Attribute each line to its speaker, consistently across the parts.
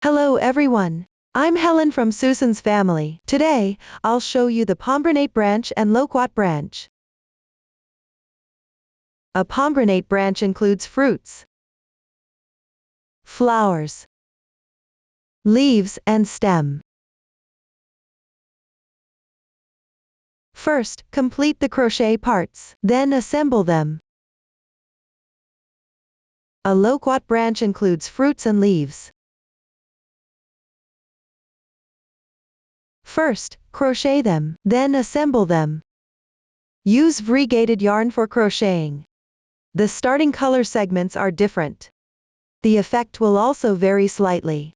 Speaker 1: Hello everyone. I'm Helen from Susan's family. Today, I'll show you the pomegranate branch and loquat branch. A pomegranate branch includes fruits, flowers, leaves, and stem. First, complete the crochet parts, then assemble them. A loquat branch includes fruits and leaves. First, crochet them, then assemble them. Use variegated yarn for crocheting. The starting color segments are different. The effect will also vary slightly.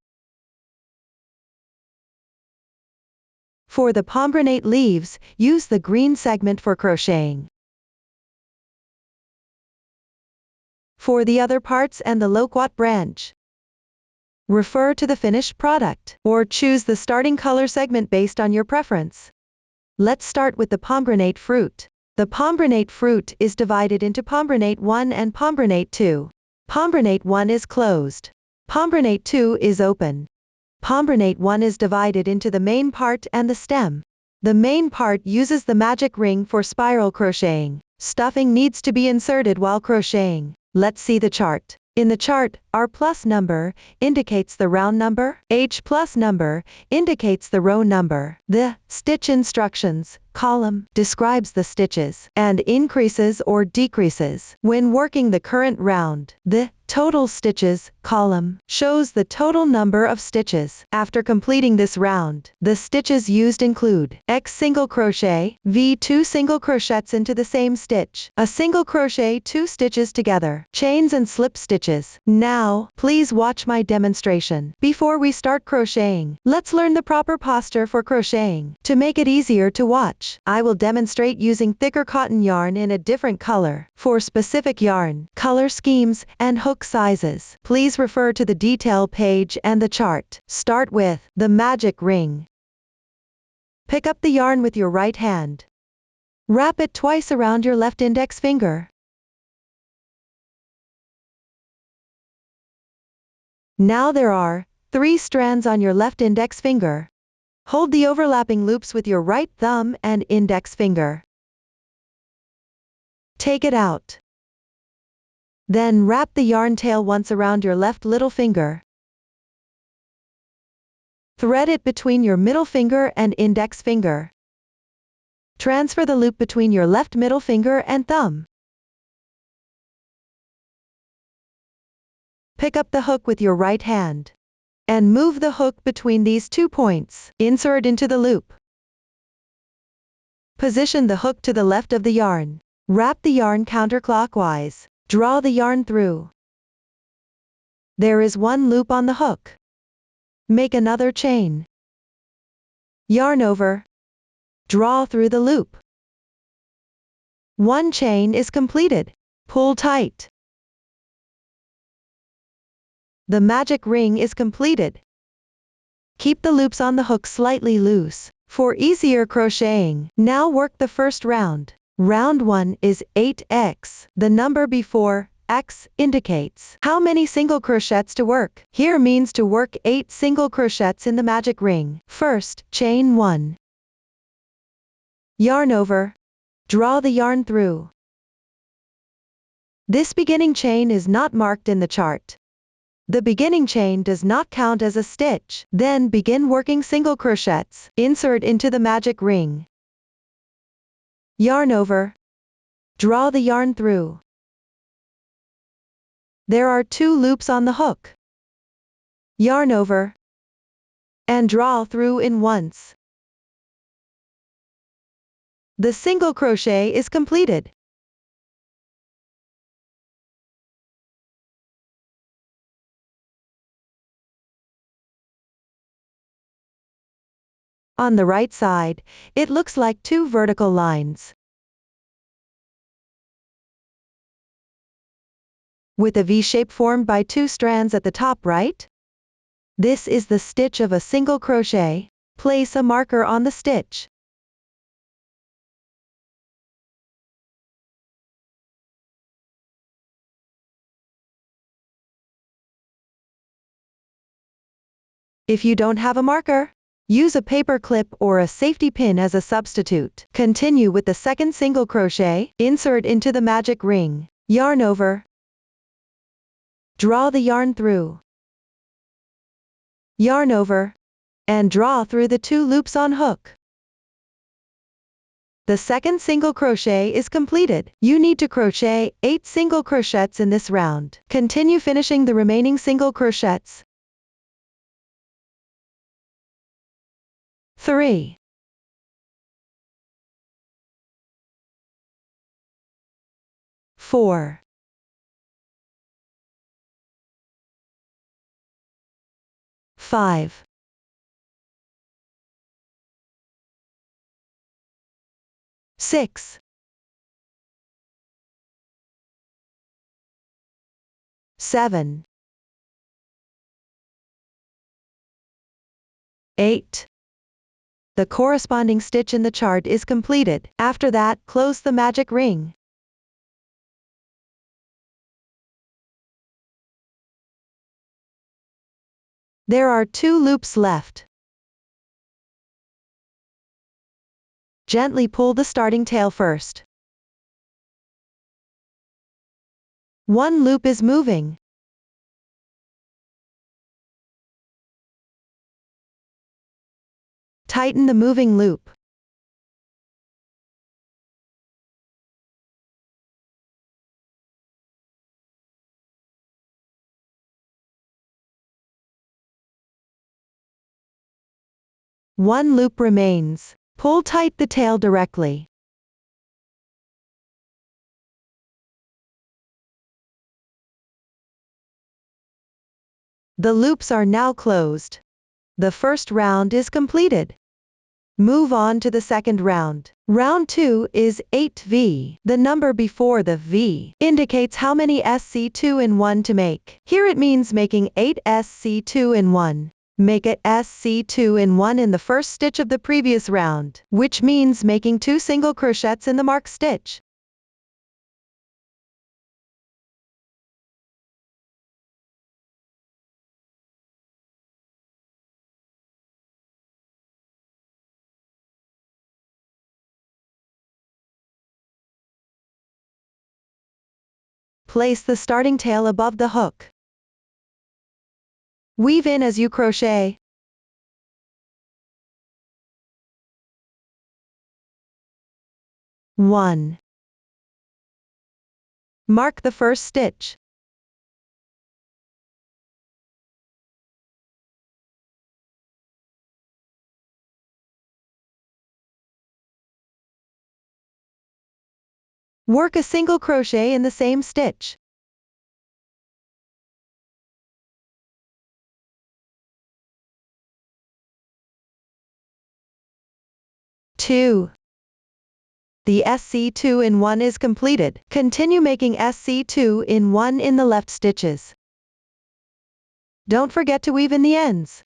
Speaker 1: For the pomegranate leaves, use the green segment for crocheting. For the other parts and the loquat branch, refer to the finished product, or choose the starting color segment based on your preference. Let's start with the pomegranate fruit. The pomegranate fruit is divided into pomegranate 1 and pomegranate 2. Pomegranate 1 is closed. Pomegranate 2 is open. Pomegranate 1 is divided into the main part and the stem. The main part uses the magic ring for spiral crocheting. Stuffing needs to be inserted while crocheting. Let's see the chart. In the chart, R plus number indicates the round number, H plus number indicates the row number. The stitch instructions column describes the stitches and increases or decreases when working the current round. The total stitches column shows the total number of stitches after completing this round. The stitches used include X single crochet, V 2 single crochets into the same stitch, a single crochet 2 stitches together, chains and slip stitches. Now, please watch my demonstration. Before we start crocheting, let's learn the proper posture for crocheting. To make it easier to watch, I will demonstrate using thicker cotton yarn in a different color. For specific yarn, color schemes, and hook sizes, please refer to the detail page and the chart. Start with the magic ring. Pick up the yarn with your right hand. Wrap it twice around your left index finger. Now there are 3 strands on your left index finger. Hold the overlapping loops with your right thumb and index finger. Take it out. Then wrap the yarn tail once around your left little finger. Thread it between your middle finger and index finger. Transfer the loop between your left middle finger and thumb. Pick up the hook with your right hand and move the hook between these 2 points. Insert into the loop. Position the hook to the left of the yarn. Wrap the yarn counterclockwise. Draw the yarn through. There is 1 loop on the hook. Make another chain. Yarn over. Draw through the loop. 1 chain is completed. Pull tight. The magic ring is completed. Keep the loops on the hook slightly loose for easier crocheting. Now work the first round. Round 1 is 8x. The number before X indicates how many single crochets to work. Here means to work 8 single crochets in the magic ring. First, chain 1. Yarn over. Draw the yarn through. This beginning chain is not marked in the chart. The beginning chain does not count as a stitch. Then begin working single crochets. Insert into the magic ring. Yarn over. Draw the yarn through. There are 2 loops on the hook. Yarn over. And draw through in once. The single crochet is completed. On the right side, it looks like 2 vertical lines with a V shape formed by 2 strands at the top right. This is the stitch of a single crochet. Place a marker on the stitch. If you don't have a marker, use a paper clip or a safety pin as a substitute. Continue with the second single crochet, insert into the magic ring, yarn over, draw the yarn through, yarn over, and draw through the 2 loops on hook. The second single crochet is completed. You need to crochet 8 single crochets in this round. Continue finishing the remaining single crochets. 3, 4, 5, 6, 7, 8. The corresponding stitch in the chart is completed. After that, close the magic ring. There are 2 loops left. Gently pull the starting tail first. 1 loop is moving. Tighten the moving loop. One loop remains. Pull tight the tail directly. The loops are now closed. The first round is completed. Move on to the second round. Round 2 is 8V. The number before the V indicates how many SC2 in 1 to make. Here it means making 8 SC2 in 1. Make a SC2 in 1 in the first stitch of the previous round, which means making 2 single crochets in the marked stitch. Place the starting tail above the hook. Weave in as you crochet. One. Mark the first stitch. Work a single crochet in the same stitch. Two. The SC2 in 1 is completed. Continue making SC2 in 1 in the left stitches. Don't forget to weave in the ends.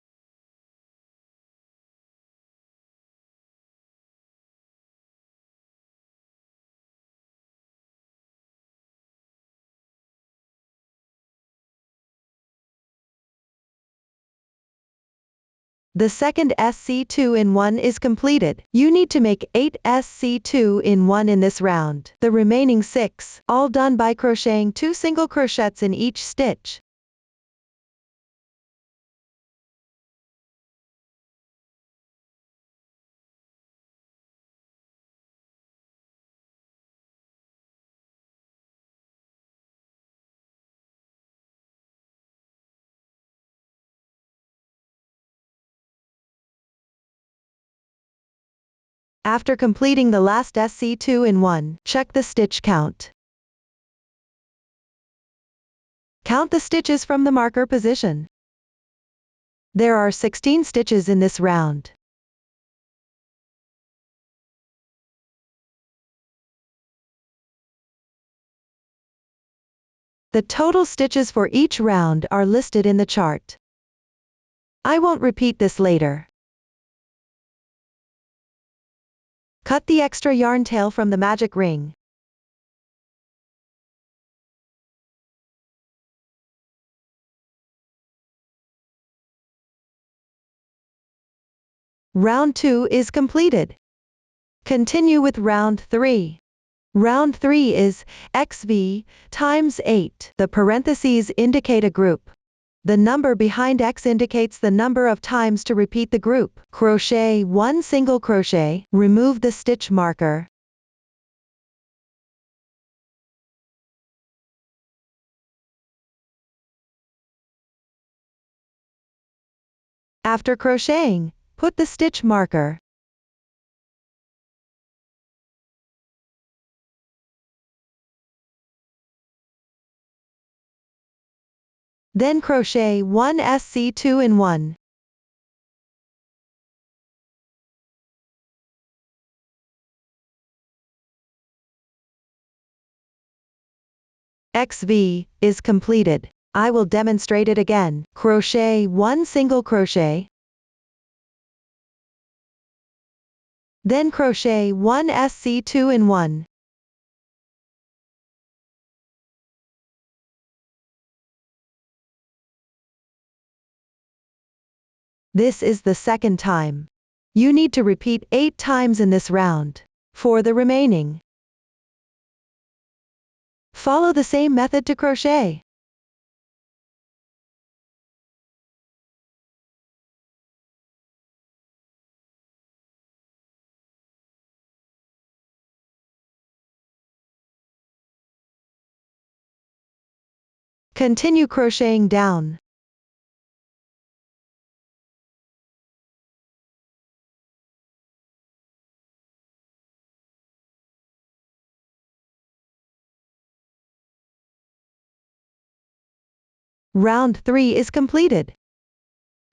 Speaker 1: The second SC2 in 1 is completed. You need to make 8 SC2 in 1 in this round. The remaining 6, all done by crocheting 2 single crochets in each stitch. After completing the last SC2 in 1, check the stitch count. Count the stitches from the marker position. There are 16 stitches in this round. The total stitches for each round are listed in the chart. I won't repeat this later. Cut the extra yarn tail from the magic ring. Round 2 is completed. Continue with round 3. Round 3 is XV times 8. The parentheses indicate a group. The number behind X indicates the number of times to repeat the group. Crochet 1 single crochet, remove the stitch marker. After crocheting, put the stitch marker. Then crochet 1 SC2 in 1. XV is completed. I will demonstrate it again. Crochet 1 single crochet. Then crochet 1 SC2 in 1. This is the second time. You need to repeat 8 times in this round. For the remaining, follow the same method to crochet. Continue crocheting down. Round 3 is completed.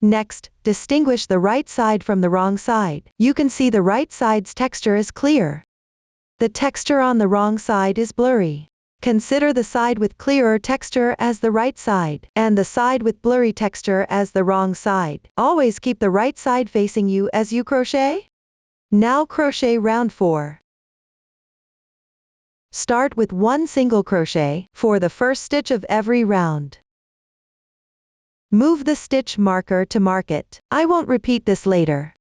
Speaker 1: Next, distinguish the right side from the wrong side. You can see the right side's texture is clear. The texture on the wrong side is blurry. Consider the side with clearer texture as the right side, and the side with blurry texture as the wrong side. Always keep the right side facing you as you crochet. Now crochet round 4. Start with 1 single crochet for the first stitch of every round. Move the stitch marker to mark it. I won't repeat this later.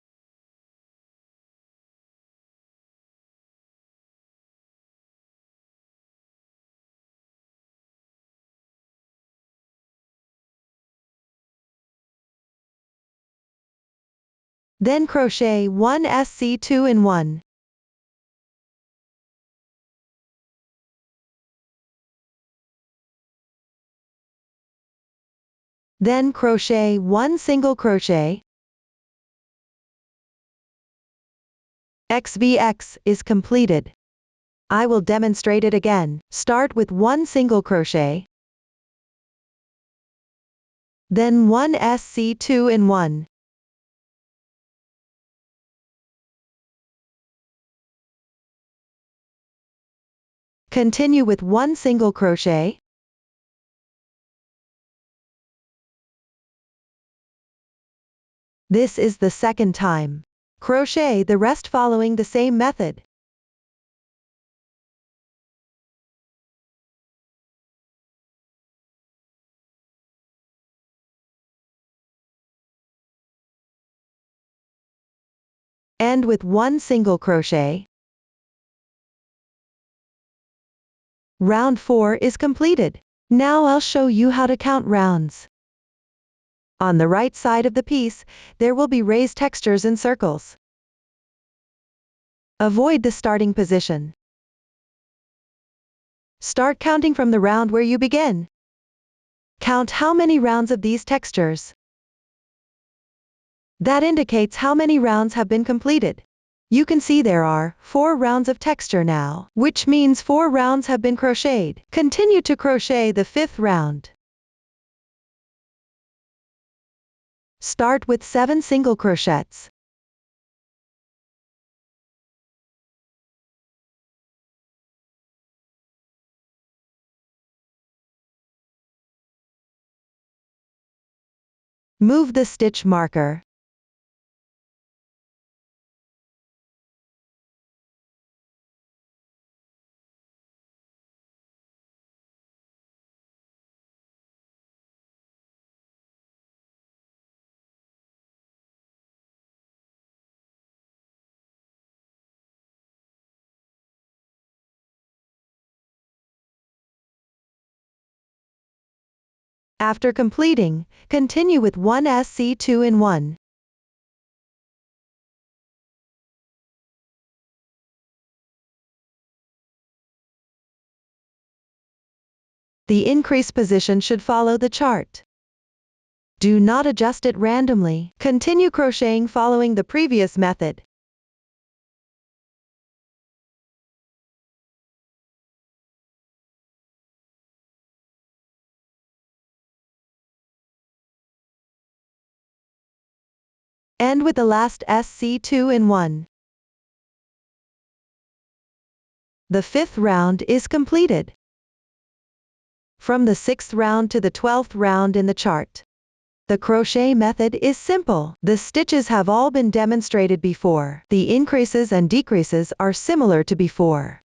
Speaker 1: Then crochet 1 SC2 in 1. Then crochet 1 single crochet. XVX is completed. I will demonstrate it again. Start with 1 single crochet. Then 1 SC2 in 1. Continue with 1 single crochet. This is the second time. Crochet the rest following the same method. End with 1 single crochet. Round 4 is completed. Now I'll show you how to count rounds. On the right side of the piece, there will be raised textures and circles. Avoid the starting position. Start counting from the round where you begin. Count how many rounds of these textures. That indicates how many rounds have been completed. You can see there are 4 rounds of texture now, which means 4 rounds have been crocheted. Continue to crochet the 5th round. Start with 7 single crochets. Move the stitch marker. After completing, continue with 1 SC2 in 1. The increase position should follow the chart. Do not adjust it randomly. Continue crocheting following the previous method. End with the last SC2 in 1. The 5th round is completed. From the 6th round to the 12th round in the chart. The crochet method is simple. The stitches have all been demonstrated before. The increases and decreases are similar to before.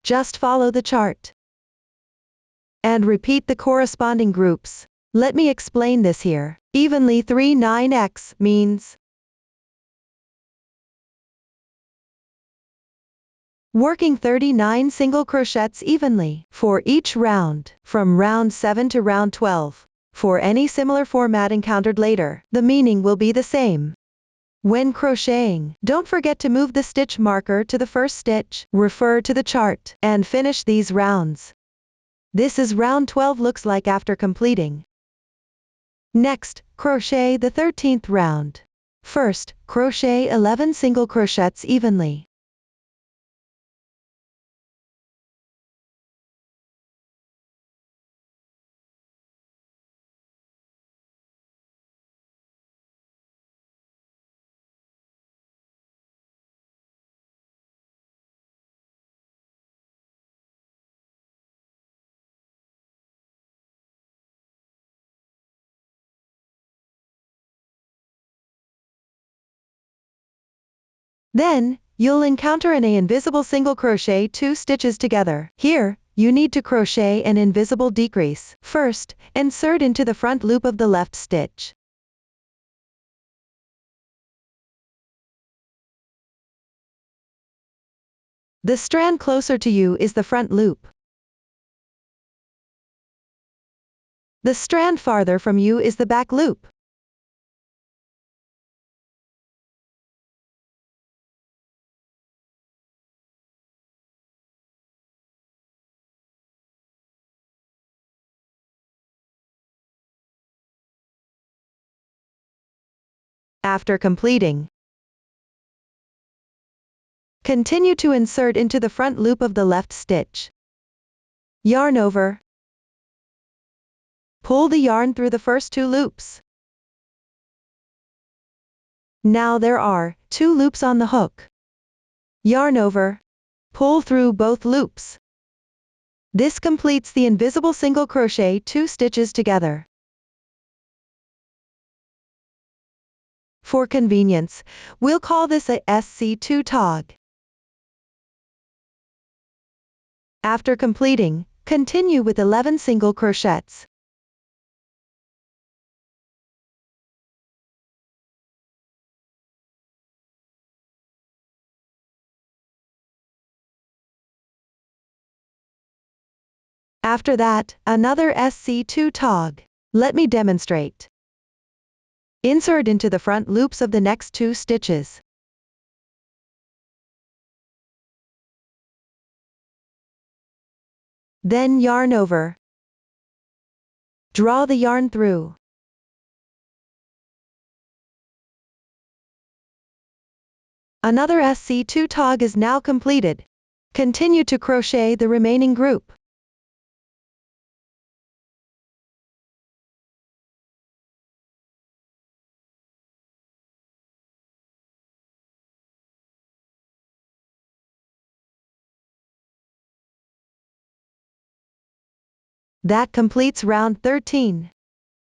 Speaker 1: Just follow the chart. And repeat the corresponding groups. Let me explain this here. Evenly 39x means working 39 single crochets evenly for each round, from round 7 to round 12. For any similar format encountered later, the meaning will be the same. When crocheting, don't forget to move the stitch marker to the first stitch, refer to the chart, and finish these rounds. This is round 12 looks like after completing. Next, crochet the 13th round. First, crochet 11 single crochets evenly. Then, you'll encounter an invisible single crochet 2 stitches together. Here, you need to crochet an invisible decrease. First, insert into the front loop of the left stitch. The strand closer to you is the front loop. The strand farther from you is the back loop. After completing, continue to insert into the front loop of the left stitch. Yarn over. Pull the yarn through the first 2 loops. Now there are 2 loops on the hook. Yarn over. Pull through both loops. This completes the invisible single crochet 2 stitches together. For convenience, we'll call this a SC2 tog. After completing, continue with 11 single crochets. After that, another SC2 tog. Let me demonstrate. Insert into the front loops of the next 2 stitches. Then yarn over. Draw the yarn through. Another SC2 tog is now completed. Continue to crochet the remaining group. That completes round 13.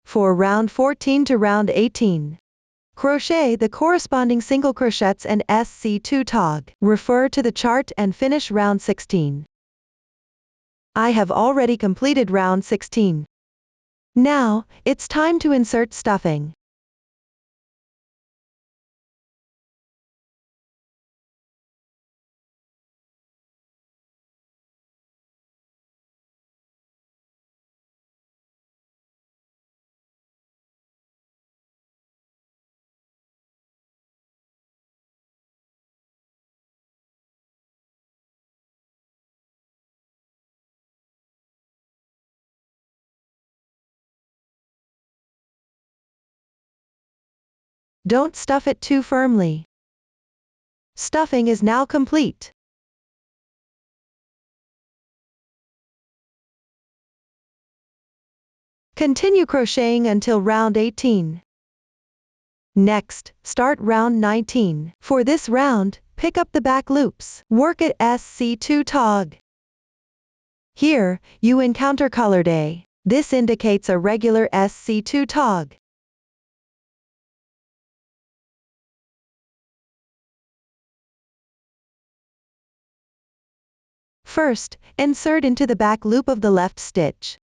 Speaker 1: For round 14 to round 18, crochet the corresponding single crochets and SC2 tog. Refer to the chart and finish round 16. I have already completed round 16. Now, it's time to insert stuffing. Don't stuff it too firmly. Stuffing is now complete. Continue crocheting until round 18. Next, start round 19. For this round, pick up the back loops. Work at SC2 tog. Here, you encounter colored A. This indicates a regular SC2 tog. First, insert into the back loop of the left stitch.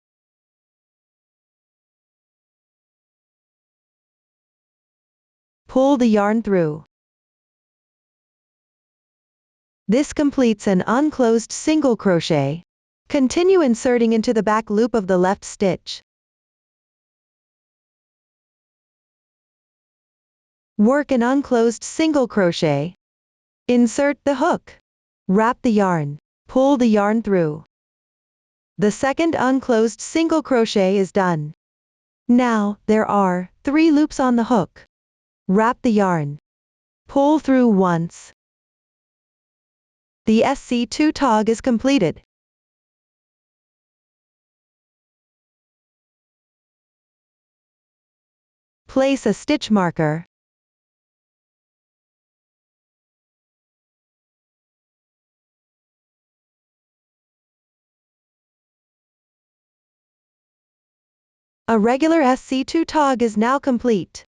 Speaker 1: Pull the yarn through. This completes an unclosed single crochet. Continue inserting into the back loop of the left stitch. Work an unclosed single crochet. Insert the hook. Wrap the yarn. Pull the yarn through. The second unclosed single crochet is done. Now, there are 3 loops on the hook. Wrap the yarn. Pull through once. The SC2 tog is completed. Place a stitch marker. A regular SC2 tog is now complete.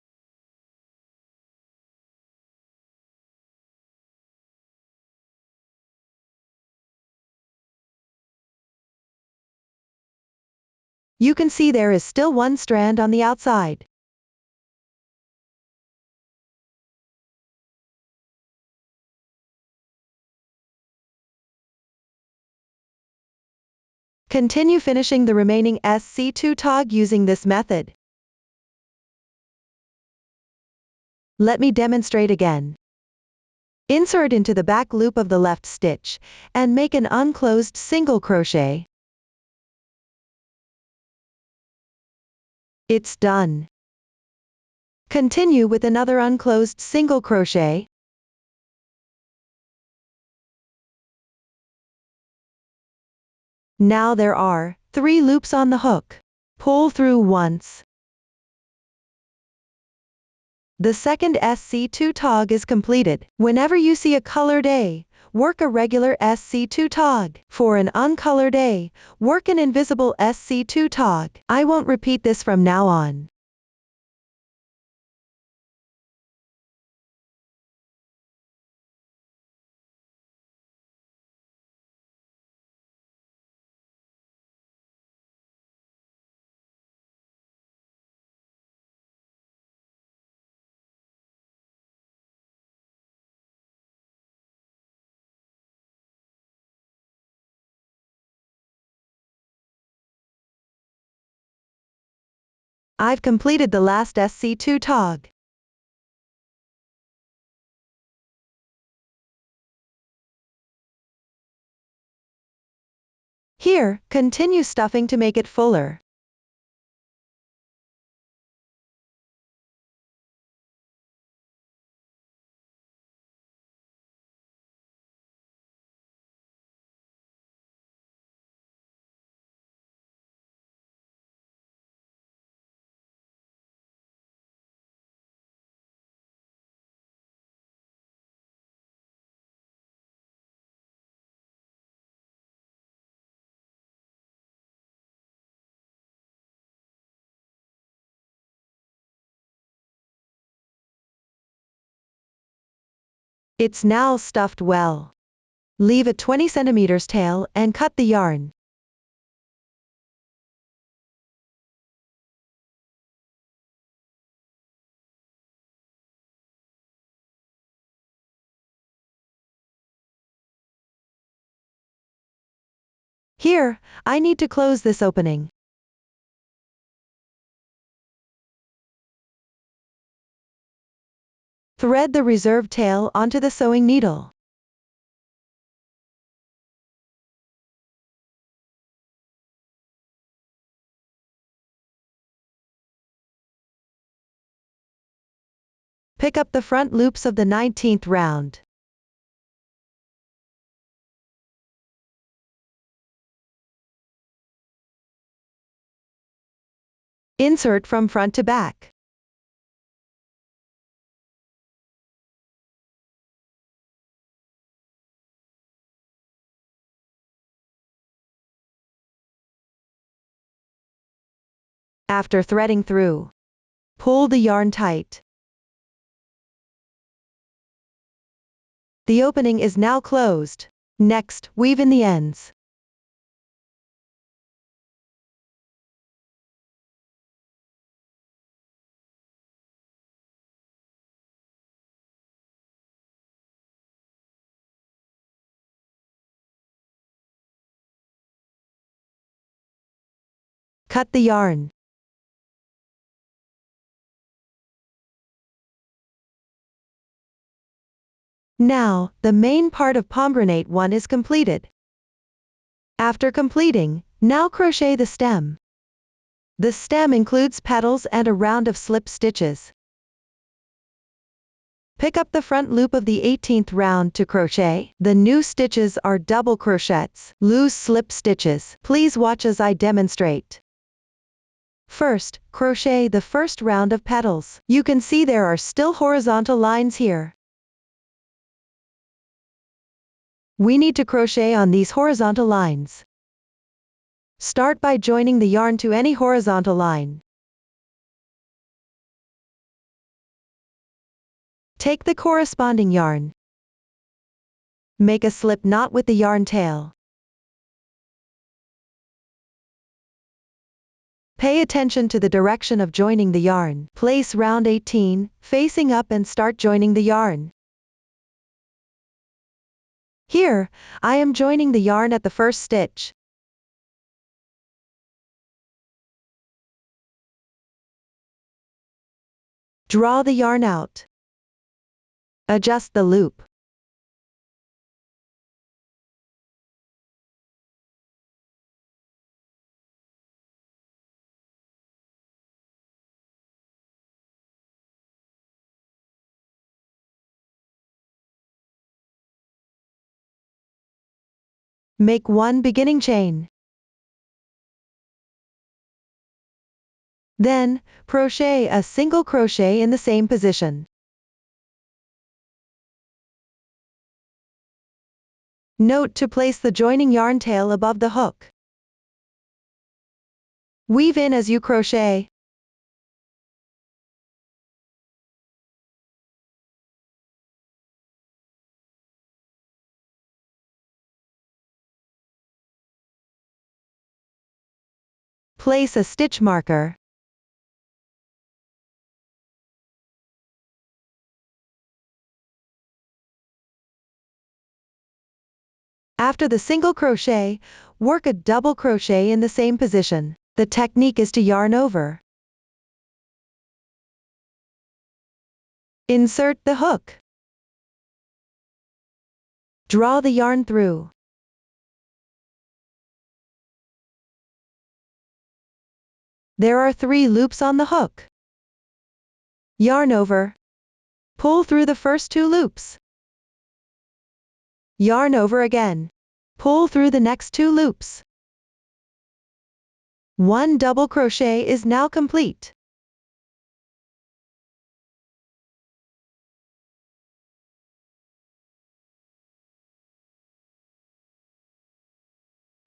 Speaker 1: You can see there is still one strand on the outside. Continue finishing the remaining SC2 tog using this method. Let me demonstrate again. Insert into the back loop of the left stitch, and make an unclosed single crochet. It's done. Continue with another unclosed single crochet. Now there are 3 loops on the hook. Pull through once. The second SC2 tog is completed. Whenever you see a colored A, work a regular SC2 tog. For an uncolored A, work an invisible SC2 tog. I won't repeat this from now on. I've completed the last SC2 tog. Here, continue stuffing to make it fuller. It's now stuffed well. Leave a 20 cm tail and cut the yarn. Here, I need to close this opening. Thread the reserved tail onto the sewing needle. Pick up the front loops of the 19th round. Insert from front to back. After threading through, pull the yarn tight. The opening is now closed. Next, weave in the ends. Cut the yarn. Now, the main part of Pomegranate 1 is completed. After completing, now crochet the stem. The stem includes petals and a round of slip stitches. Pick up the front loop of the 18th round to crochet. The new stitches are double crochets, loose slip stitches. Please watch as I demonstrate. First, crochet the first round of petals. You can see there are still horizontal lines here. We need to crochet on these horizontal lines. Start by joining the yarn to any horizontal line. Take the corresponding yarn. Make a slip knot with the yarn tail. Pay attention to the direction of joining the yarn. Place round 18, facing up and start joining the yarn. Here, I am joining the yarn at the first stitch. Draw the yarn out. Adjust the loop. Make one beginning chain. Then, crochet a single crochet in the same position. Note to place the joining yarn tail above the hook. Weave in as you crochet. Place a stitch marker. After the single crochet, work a double crochet in the same position. The technique is to yarn over. Insert the hook. Draw the yarn through. There are 3 loops on the hook. Yarn over. Pull through the first 2 loops. Yarn over again. Pull through the next 2 loops. 1 double crochet is now complete.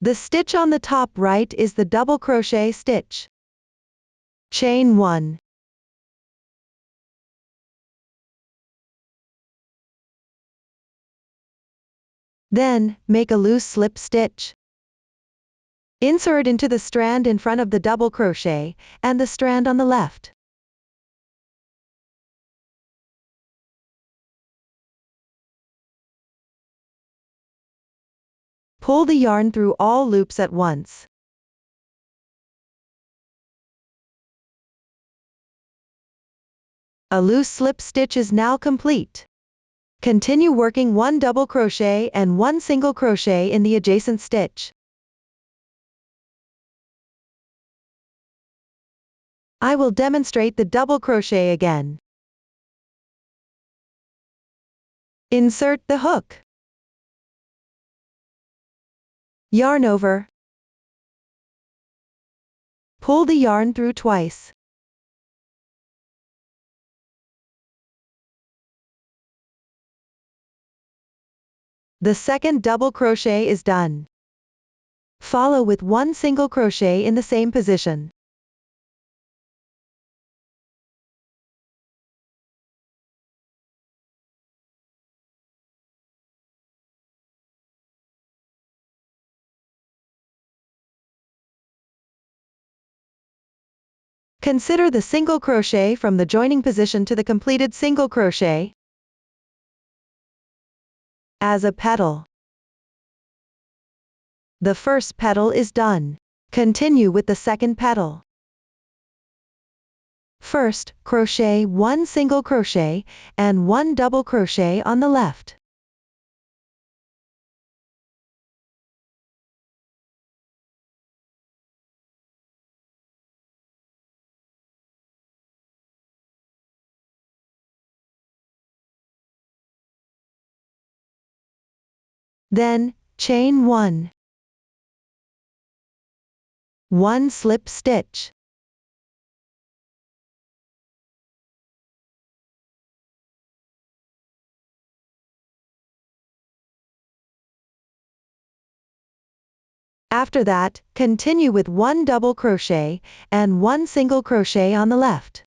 Speaker 1: The stitch on the top right is the double crochet stitch. Chain 1. Then, make a loose slip stitch. Insert into the strand in front of the double crochet, and the strand on the left. Pull the yarn through all loops at once. A loose slip stitch is now complete. Continue working 1 double crochet and 1 single crochet in the adjacent stitch. I will demonstrate the double crochet again. Insert the hook. Yarn over. Pull the yarn through twice. The second double crochet is done. Follow with one single crochet in the same position. Consider the single crochet from the joining position to the completed single crochet as a petal. The first petal is done. Continue with the second petal. First, crochet one single crochet and one double crochet on the left. Then, chain 1. 1 slip stitch. After that, continue with 1 double crochet and 1 single crochet on the left.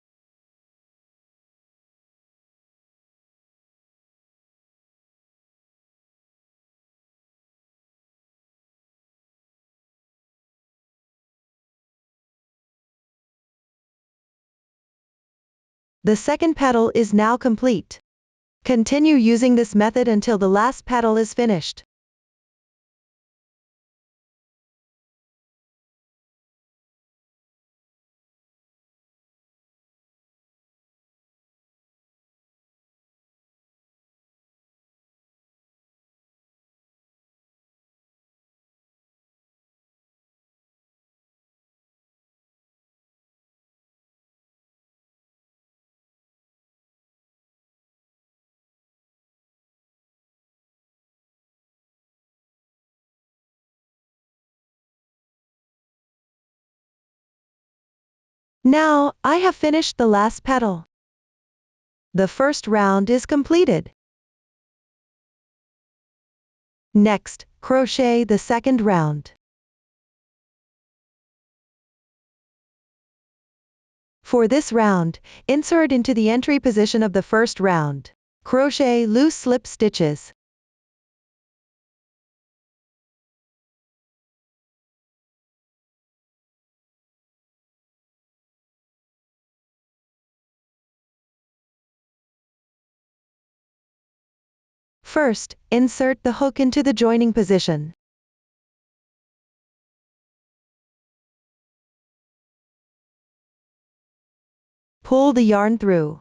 Speaker 1: The second petal is now complete. Continue using this method until the last petal is finished. Now, I have finished the last petal. The first round is completed. Next, crochet the second round. For this round, insert into the entry position of the first round. Crochet loose slip stitches. First, insert the hook into the joining position. Pull the yarn through.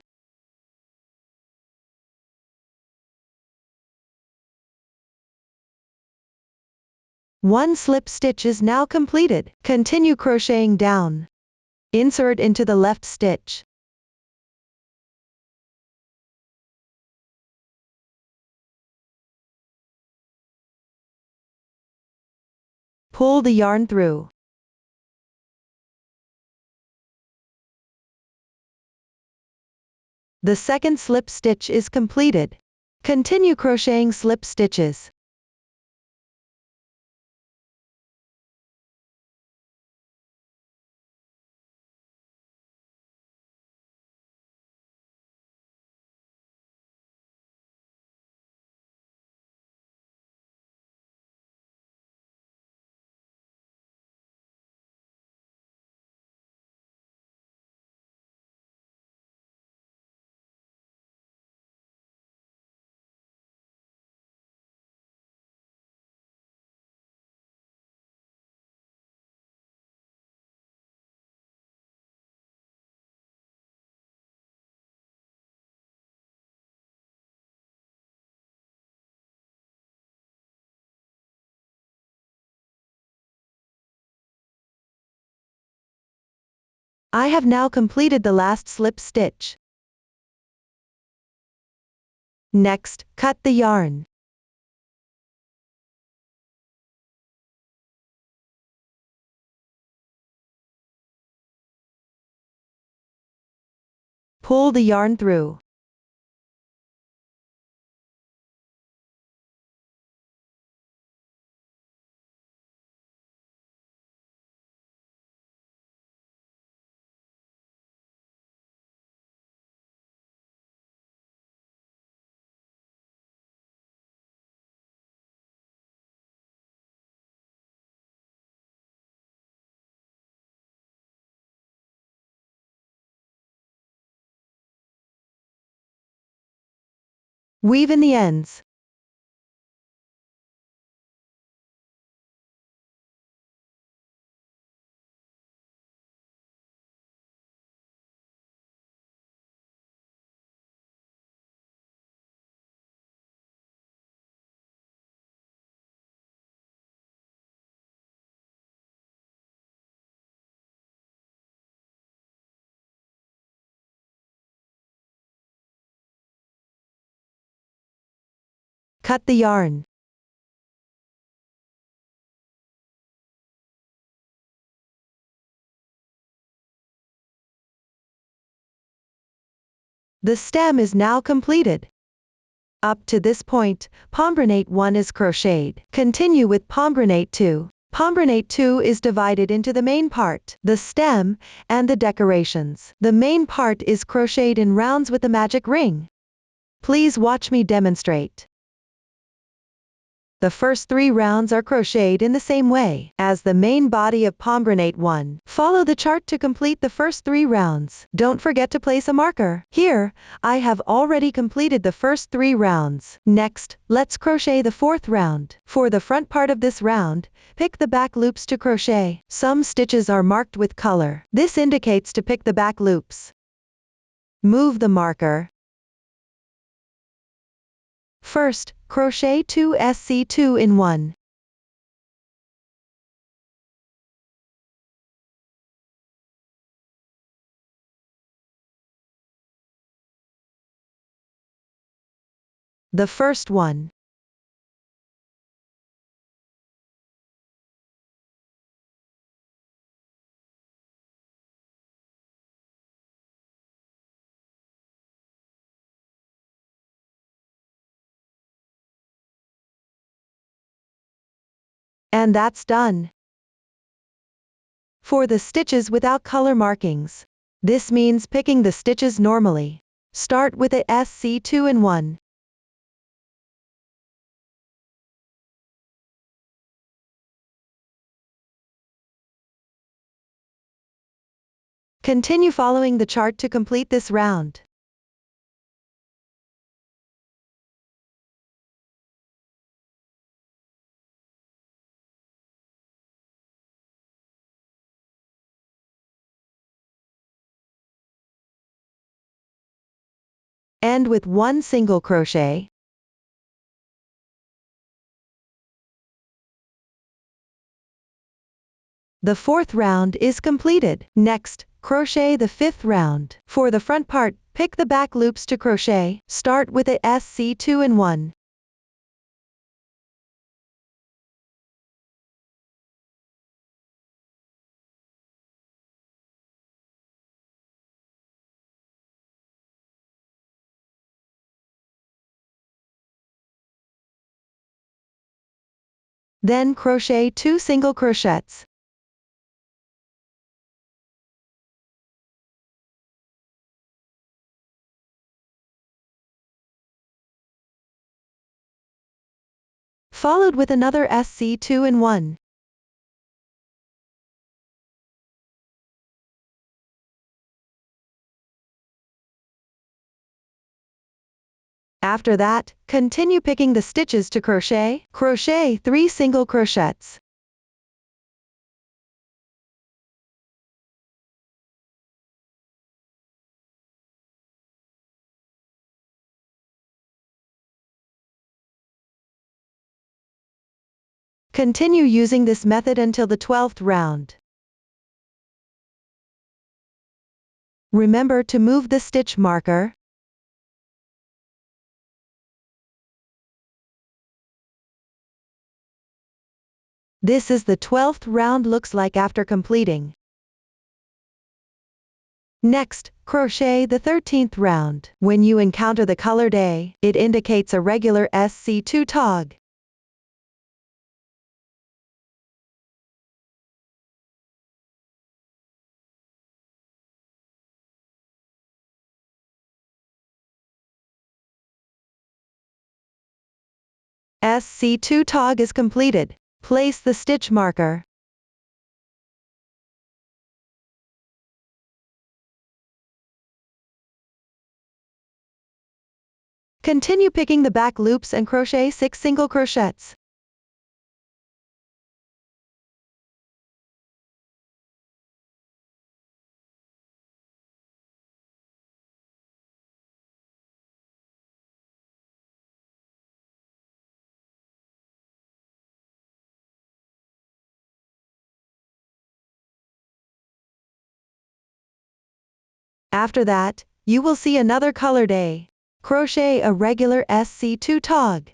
Speaker 1: One slip stitch is now completed. Continue crocheting down. Insert into the left stitch. Pull the yarn through. The second slip stitch is completed. Continue crocheting slip stitches. I have now completed the last slip stitch. Next, cut the yarn. Pull the yarn through. Weave in the ends. Cut the yarn. The stem is now completed. Up to this point, Pomegranate 1 is crocheted. Continue with Pomegranate 2. Pomegranate 2 is divided into the main part, the stem, and the decorations. The main part is crocheted in rounds with the magic ring. Please watch me demonstrate. The first 3 rounds are crocheted in the same way as the main body of Pomegranate 1. Follow the chart to complete the first 3 rounds. Don't forget to place a marker. Here, I have already completed the first 3 rounds. Next, let's crochet the 4th round. For the front part of this round, pick the back loops to crochet. Some stitches are marked with color. This indicates to pick the back loops. Move the marker. First, crochet 2 SC2 in 1. The first one. And that's done. For the stitches without color markings, this means picking the stitches normally. Start with a SC2 in 1. Continue following the chart to complete this round. End with 1 single crochet. The 4th round is completed. Next, crochet the 5th round. For the front part, pick the back loops to crochet. Start with a SC2 in 1. Then crochet 2 single crochets. Followed with another SC2 in 1. After that, continue picking the stitches to crochet. Crochet 3 single crochets. Continue using this method until the 12th round. Remember to move the stitch marker. This is the 12th round looks like after completing. Next, crochet the 13th round. When you encounter the colored A, it indicates a regular SC2 tog. SC2 tog is completed. Place the stitch marker. Continue picking the back loops and crochet 6 single crochets. After that, you will see another colored A. Crochet a regular SC2 tog.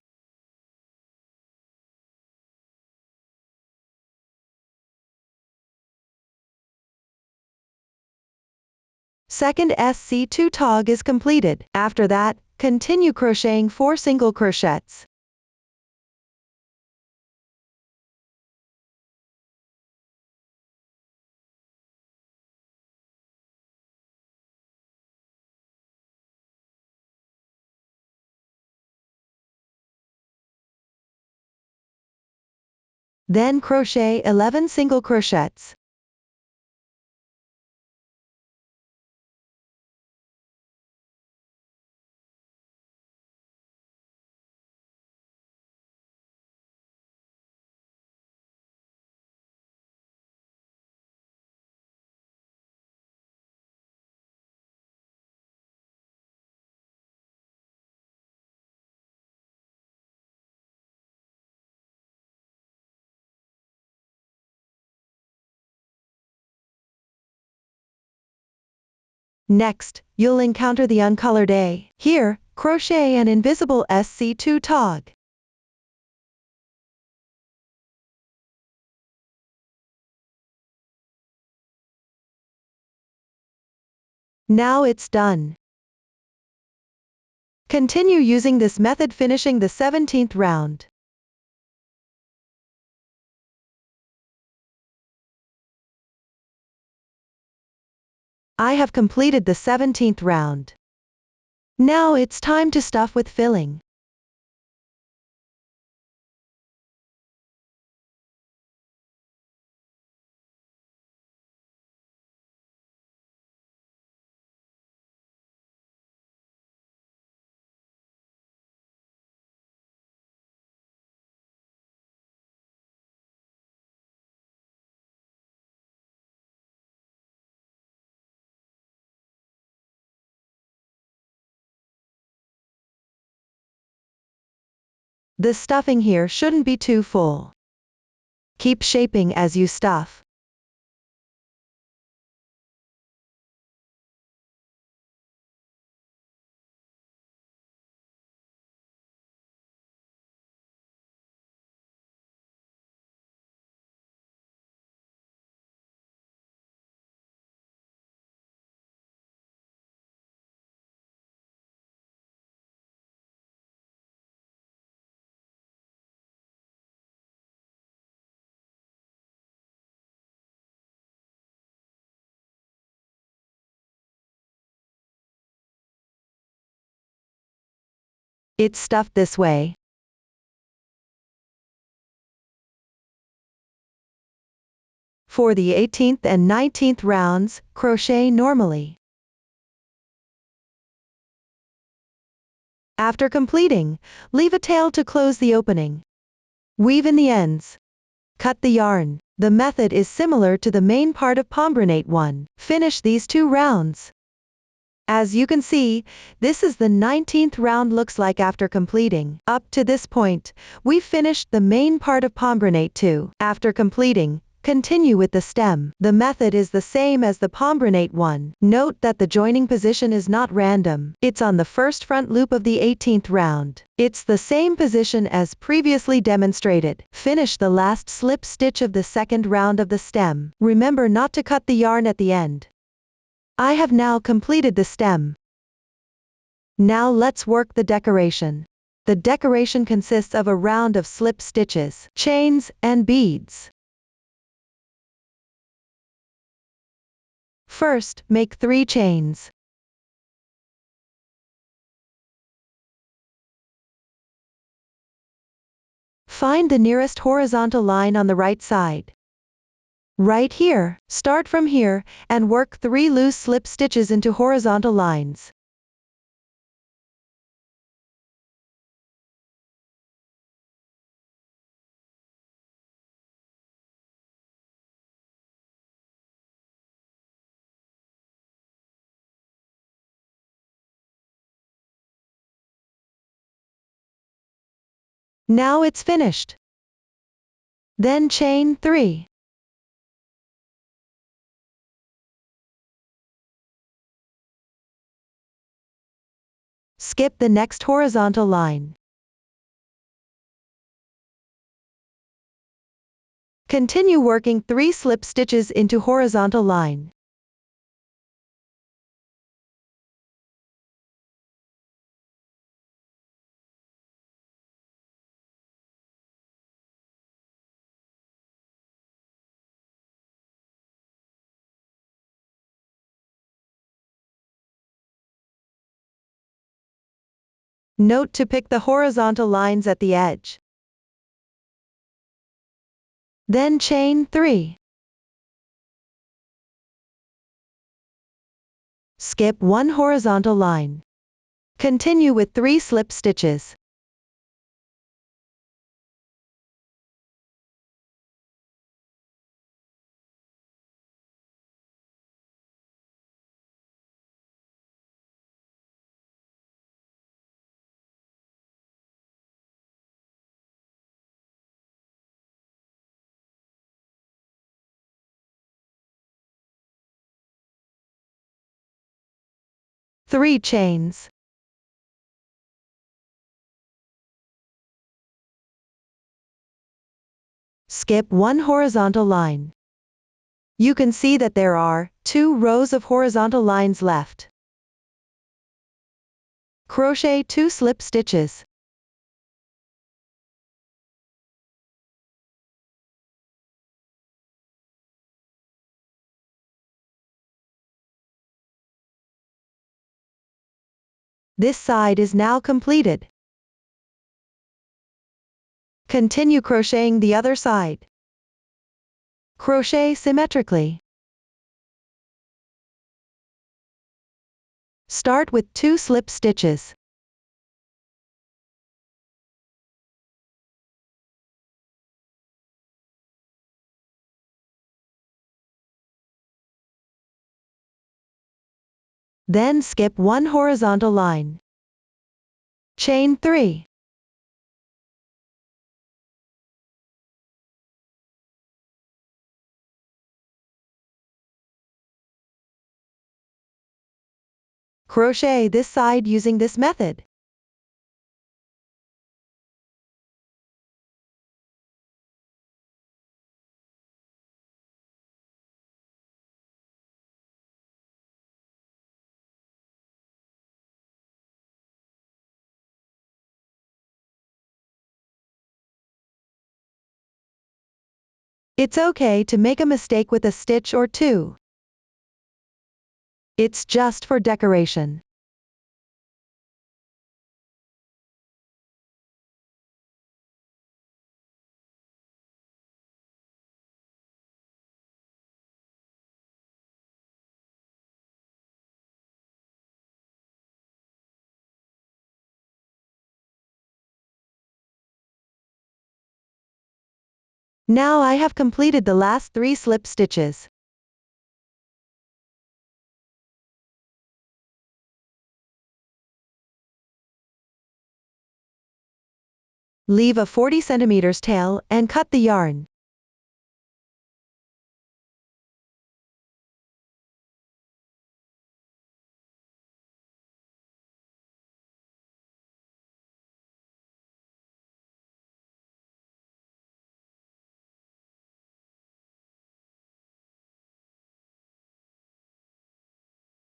Speaker 1: Second SC2 tog is completed. After that, continue crocheting 4 single crochets. Then crochet 11 single crochets. Next, you'll encounter the uncolored A. Here, crochet an invisible SC2 tog. Now it's done. Continue using this method finishing the 17th round. I have completed the 17th round. Now it's time to stuff with filling. The stuffing here shouldn't be too full. Keep shaping as you stuff. It's stuffed this way. For the 18th and 19th rounds, crochet normally. After completing, leave a tail to close the opening. Weave in the ends. Cut the yarn. The method is similar to the main part of Pomegranate 1. Finish these 2 rounds. As you can see, this is the 19th round looks like after completing. Up to this point, we've finished the main part of Pomegranate 2. After completing, Continue with the stem. The method is the same as the pomegranate one. Note that the joining position is not random. It's on the first front loop of the 18th round. It's the same position as previously demonstrated. Finish the last slip stitch of the second round of the stem. Remember not to cut the yarn at the end. I have now completed the stem. Now let's work the decoration. The decoration consists of a round of slip stitches, chains, and beads. First, make 3 chains. Find the nearest horizontal line on the right side. Right here, start from here, and work 3 loose slip stitches into horizontal lines. Now it's finished. Then chain 3. Skip the next horizontal line. Continue working 3 slip stitches into horizontal line. Note to pick the horizontal lines at the edge. Then chain 3. Skip 1 horizontal line. Continue with 3 slip stitches. Three chains. Skip 1 horizontal line. You can see that there are 2 rows of horizontal lines left. Crochet 2 slip stitches. This side is now completed. Continue crocheting the other side. Crochet symmetrically. Start with 2 slip stitches. Then skip 1 horizontal line. Chain 3. Crochet this side using this method. It's okay to make a mistake with a stitch or 2. It's just for decoration. Now I have completed the last 3 slip stitches. Leave a 40 cm tail and cut the yarn.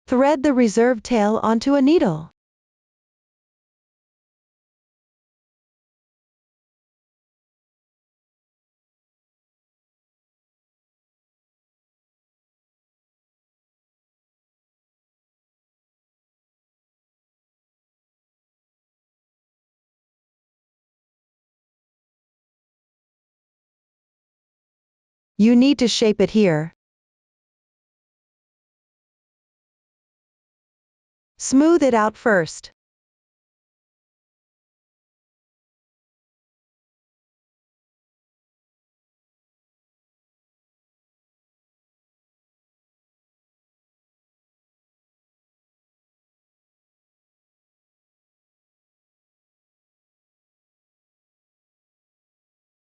Speaker 1: Thread the reserved tail onto a needle. You need to shape it here. Smooth it out first.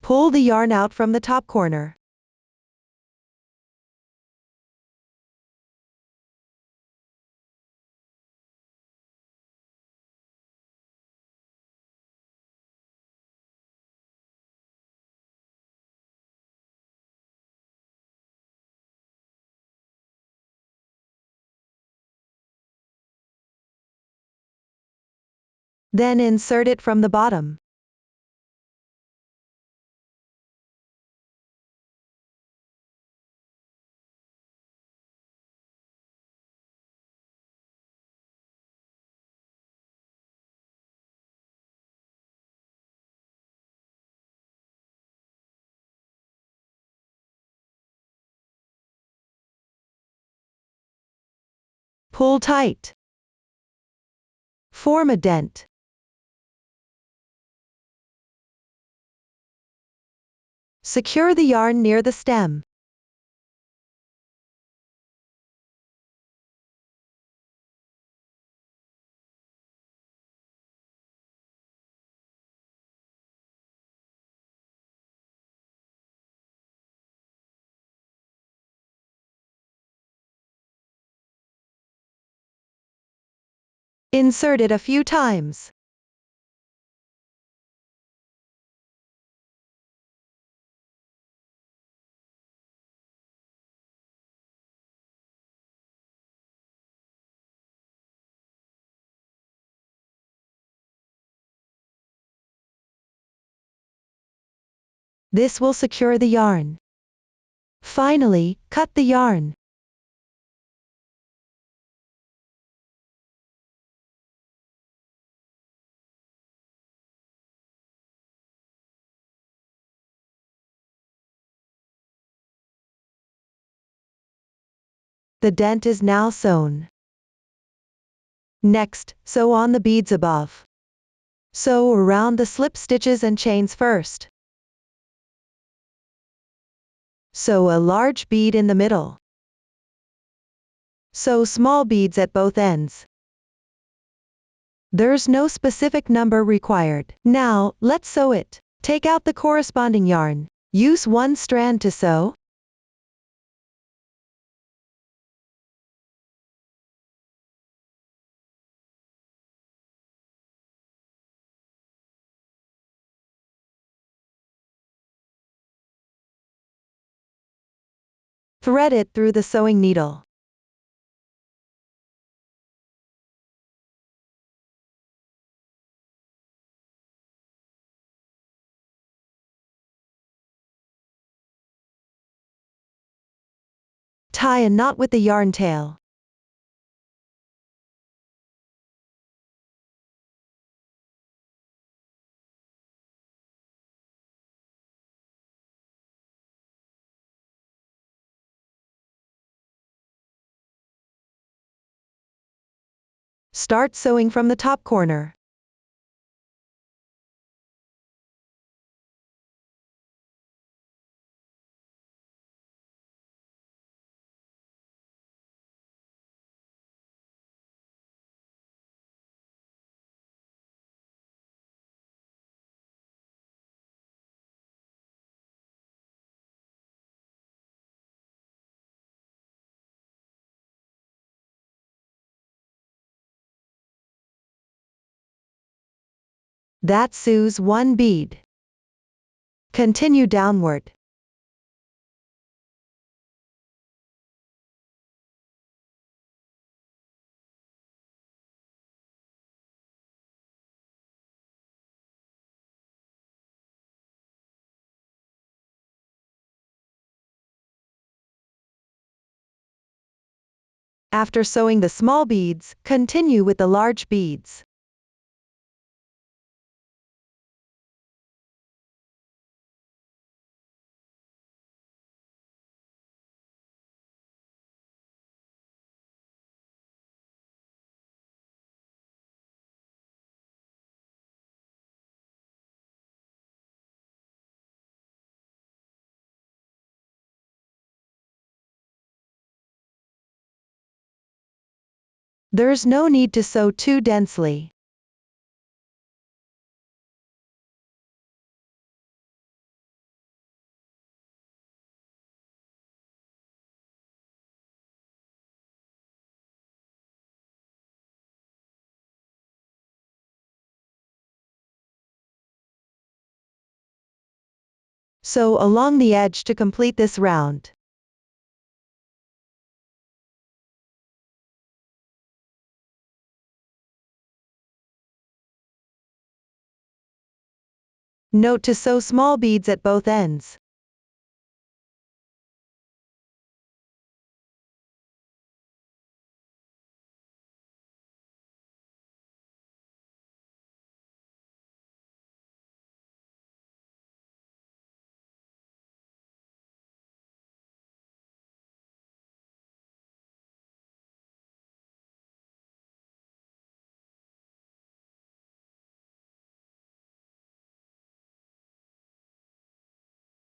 Speaker 1: Pull the yarn out from the top corner. Then insert it from the bottom. Pull tight. Form a dent. Secure the yarn near the stem. Insert it a few times. This will secure the yarn. Finally, cut the yarn. The dent is now sewn. Next, sew on the beads above. Sew around the slip stitches and chains first. Sew a large bead in the middle. Sew small beads at both ends. There's no specific number required. Now, let's sew it. Take out the corresponding yarn. Use one strand to sew. Thread it through the sewing needle. Tie a knot with the yarn tail. Start sewing from the top corner. That sews one bead. Continue downward. After sewing the small beads, continue with the large beads. There's no need to sew too densely. Sew along the edge to complete this round. Note to sew small beads at both ends.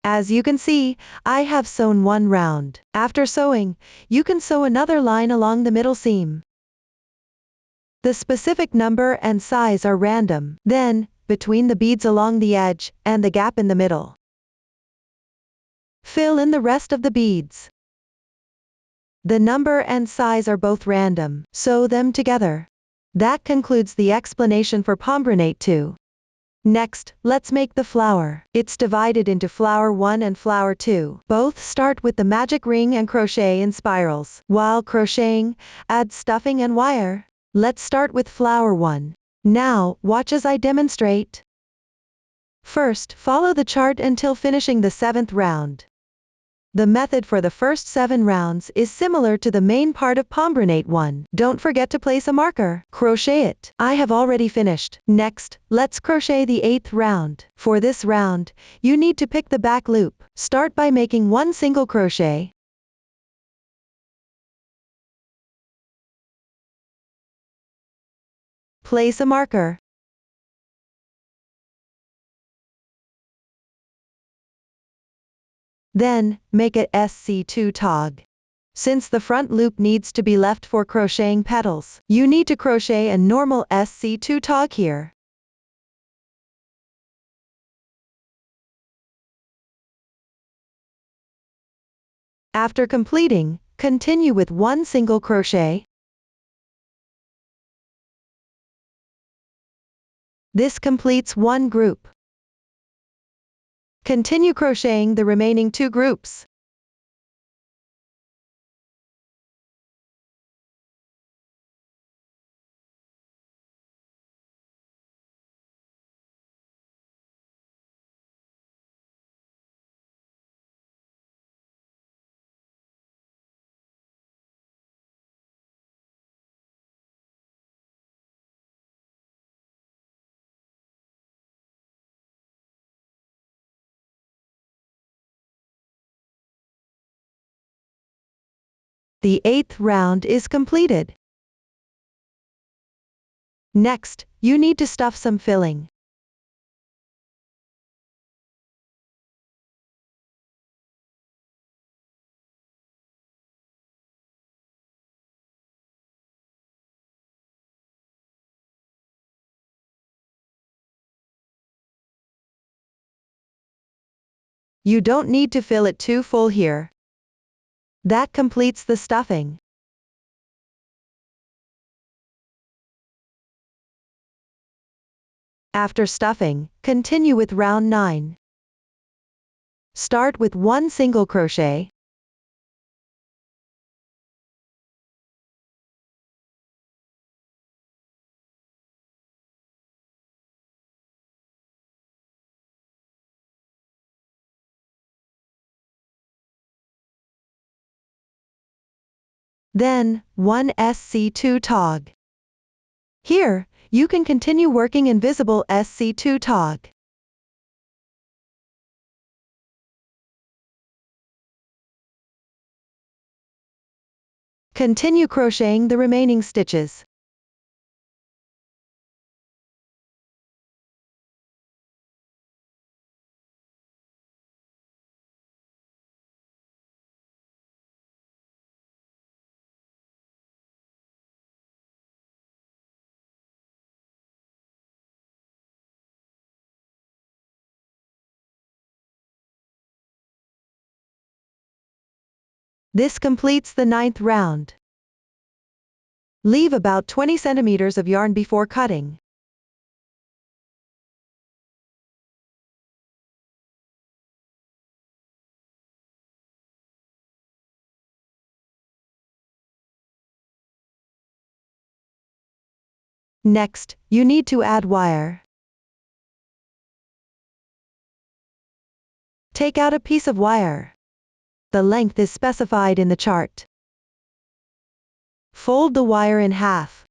Speaker 1: As you can see, I have sewn one round. After sewing, you can sew another line along the middle seam. The specific number and size are random. Then, between the beads along the edge and the gap in the middle, fill in the rest of the beads. The number and size are both random. Sew them together. That concludes the explanation for Pomegranate 2. Next, let's make the flower. It's divided into flower 1 and flower 2. Both start with the magic ring and crochet in spirals. While crocheting, add stuffing and wire. Let's start with flower 1. Now, watch as I demonstrate. First, follow the chart until finishing the 7th round. The method for the first 7 rounds is similar to the main part of Pomegranate 1. Don't forget to place a marker. Crochet it. I have already finished. Next, let's crochet the 8th round. For this round, you need to pick the back loop. Start by making one single crochet. Place a marker. Then, make a SC2 tog. Since the front loop needs to be left for crocheting petals, you need to crochet a normal SC2 tog here. After completing, continue with one single crochet. This completes one group. Continue crocheting the remaining 2 groups. The 8th round is completed. Next, you need to stuff some filling. You don't need to fill it too full here. That completes the stuffing. After stuffing, continue with round 9. Start with one single crochet. Then, 1 SC2 tog. Here, you can continue working invisible SC2 tog. Continue crocheting the remaining stitches. This completes the 9th round. Leave about 20 centimeters of yarn before cutting. Next, you need to add wire. Take out a piece of wire. The length is specified in the chart. Fold the wire in half.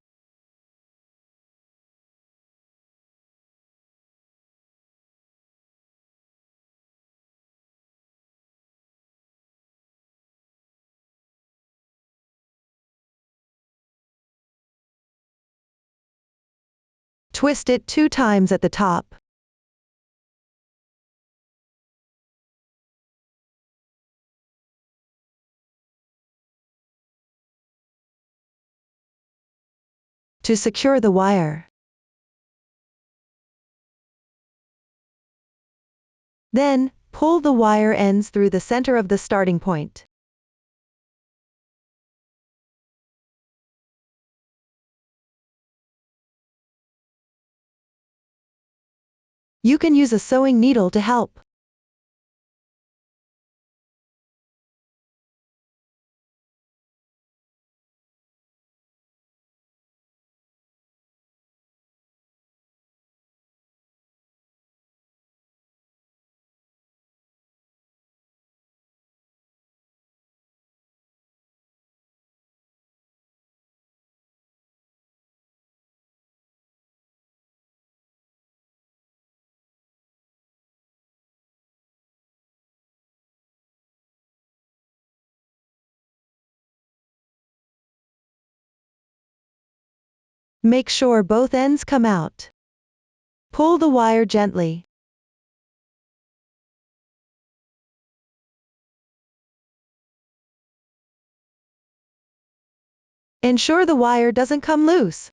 Speaker 1: Twist it 2 times at the top. To secure the wire. Then, pull the wire ends through the center of the starting point. You can use a sewing needle to help. Make sure both ends come out. Pull the wire gently. Ensure the wire doesn't come loose.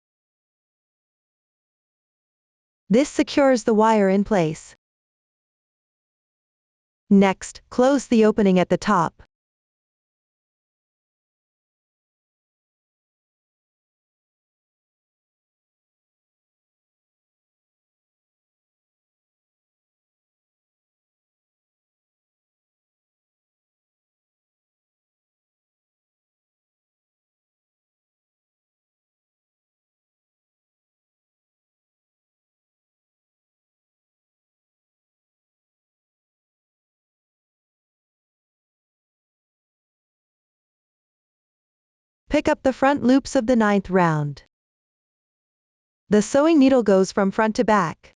Speaker 1: This secures the wire in place. Next, close the opening at the top. Pick up the front loops of the 9th round. The sewing needle goes from front to back.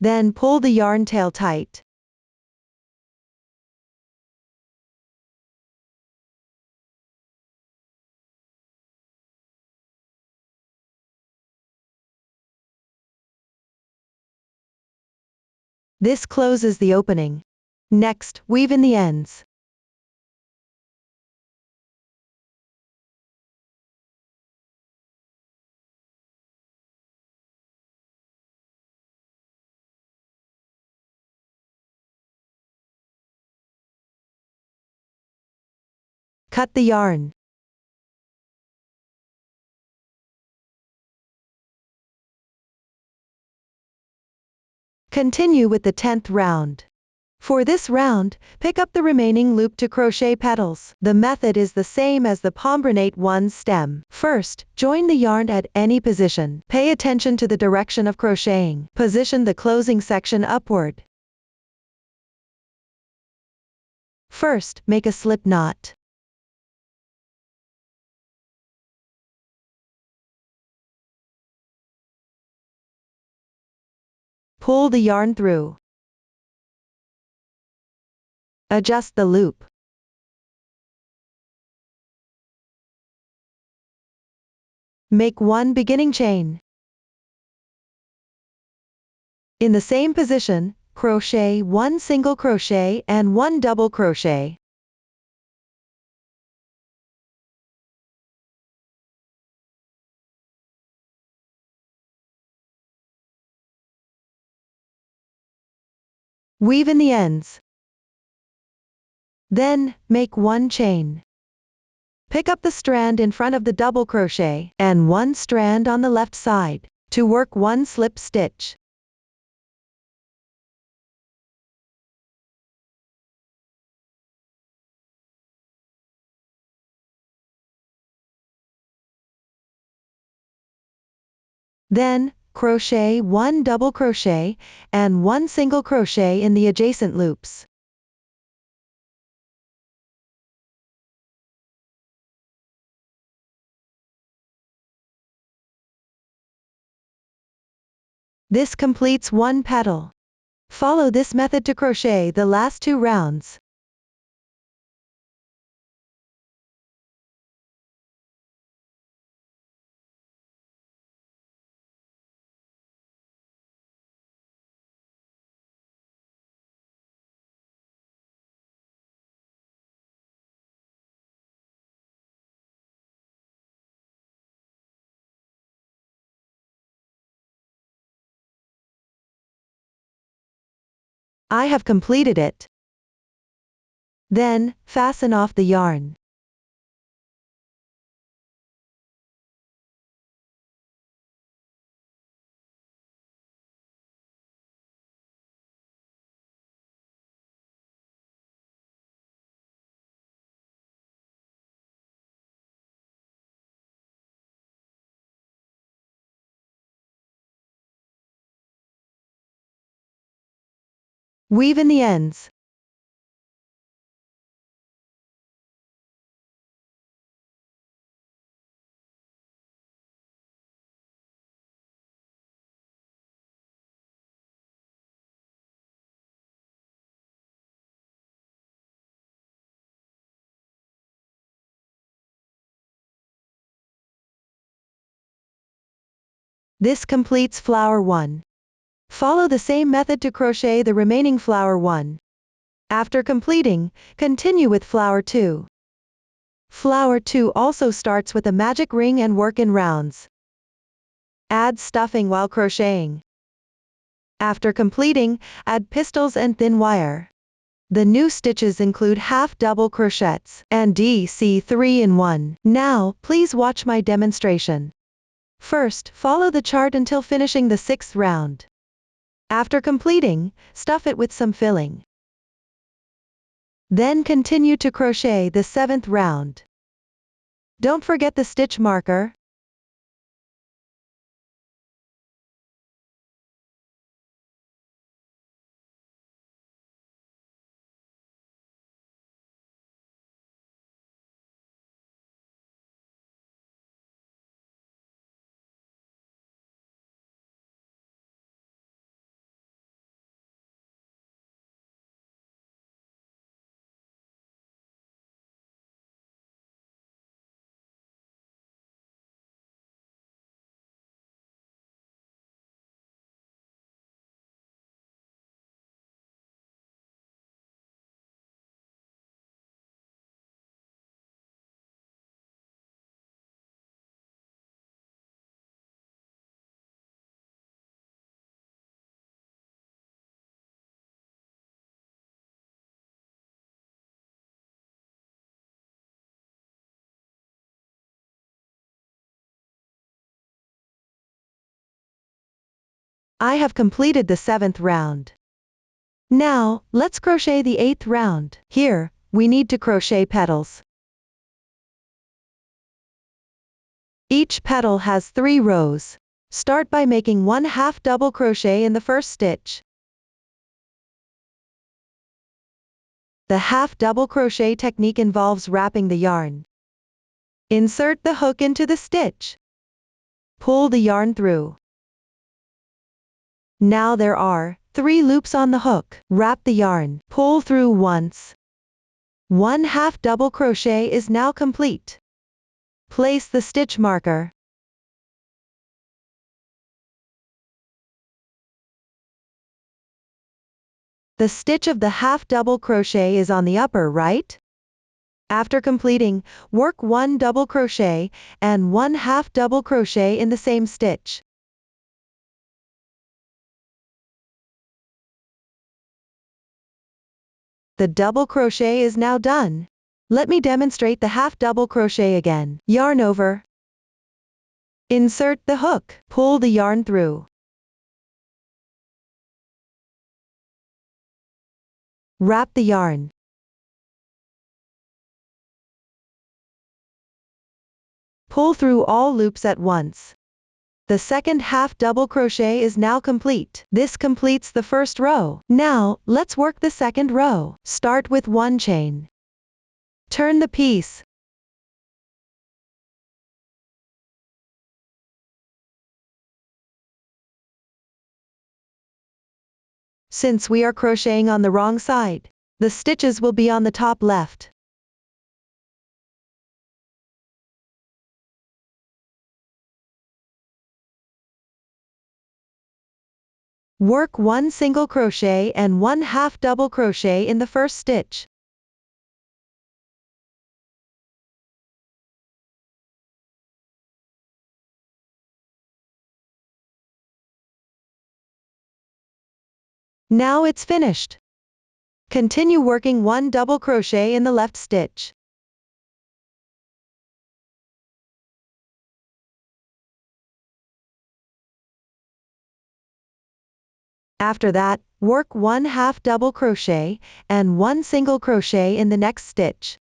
Speaker 1: Then pull the yarn tail tight. This closes the opening. Next, weave in the ends. Cut the yarn. Continue with the 10th round. For this round, pick up the remaining loop to crochet petals. The method is the same as the pomegranate 1 stem. First, join the yarn at any position. Pay attention to the direction of crocheting. Position the closing section upward. First, make a slip knot. Pull the yarn through. Adjust the loop. Make 1 beginning chain. In the same position, crochet 1 single crochet and 1 double crochet. Weave in the ends. Then, make 1 chain. Pick up the strand in front of the double crochet, and 1 strand on the left side, to work 1 slip stitch. Then, crochet 1 double crochet, and 1 single crochet in the adjacent loops. This completes 1 petal. Follow this method to crochet the last 2 rounds. I have completed it. Then, fasten off the yarn. Weave in the ends. This completes flower 1. Follow the same method to crochet the remaining flower 1. After completing, continue with flower 2. Flower 2 also starts with a magic ring and work in rounds. Add stuffing while crocheting. After completing, add pistils and thin wire. The new stitches include half double crochets and DC 3-in-1. Now, please watch my demonstration. First, follow the chart until finishing the 6th round. After completing, stuff it with some filling. Then continue to crochet the 7th round. Don't forget the stitch marker. I have completed the 7th round. Now, let's crochet the 8th round. Here, we need to crochet petals. Each petal has 3 rows. Start by making 1/2 double crochet in the first stitch. The half double crochet technique involves wrapping the yarn. Insert the hook into the stitch. Pull the yarn through. Now there are 3 loops on the hook. Wrap the yarn. Pull through once. 1/2 double crochet is now complete. Place the stitch marker. The stitch of the half double crochet is on the upper right. After completing, work 1 double crochet and 1/2 double crochet in the same stitch. The double crochet is now done. Let me demonstrate the half double crochet again. Yarn over. Insert the hook. Pull the yarn through. Wrap the yarn. Pull through all loops at once. The second half double crochet is now complete. This completes the first row. Now, let's work the second row. Start with 1 chain. Turn the piece. Since we are crocheting on the wrong side, the stitches will be on the top left. Work 1 single crochet and 1/2 double crochet in the first stitch. Now it's finished. Continue working 1 double crochet in the left stitch. After that, work 1/2 double crochet and 1 single crochet in the next stitch.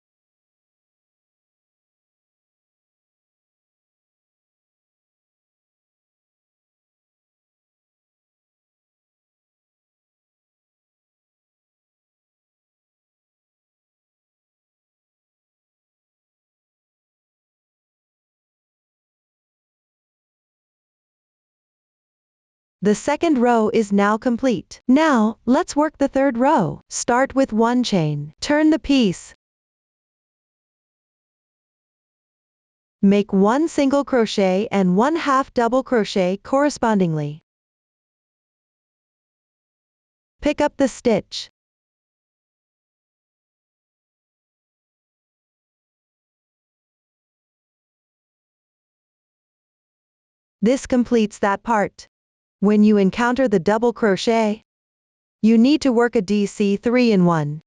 Speaker 1: The second row is now complete. Now, let's work the third row. Start with 1 chain. Turn the piece. Make 1 single crochet and 1/2 double crochet correspondingly. Pick up the stitch. This completes that part. When you encounter the double crochet, you need to work a DC 3-in-1.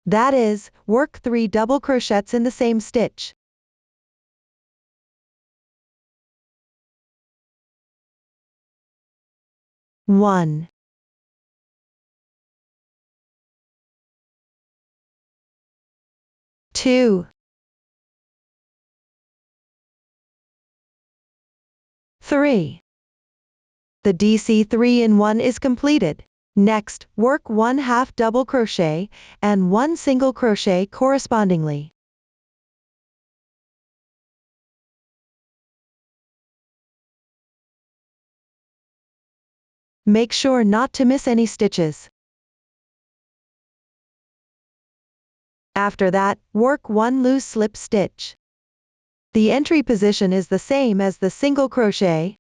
Speaker 1: That is, work 3 double crochets in the same stitch. One, 2, 3. The DC 3-in-1 is completed. Next, work 1/2 double crochet and 1 single crochet correspondingly. Make sure not to miss any stitches. After that, work 1 loose slip stitch. The entry position is the same as the single crochet.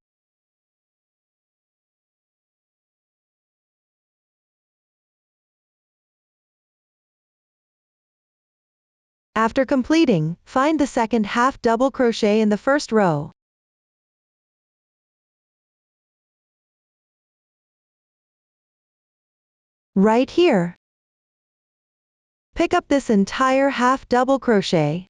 Speaker 1: After completing, find the second half double crochet in the first row. Right here. Pick up this entire half double crochet.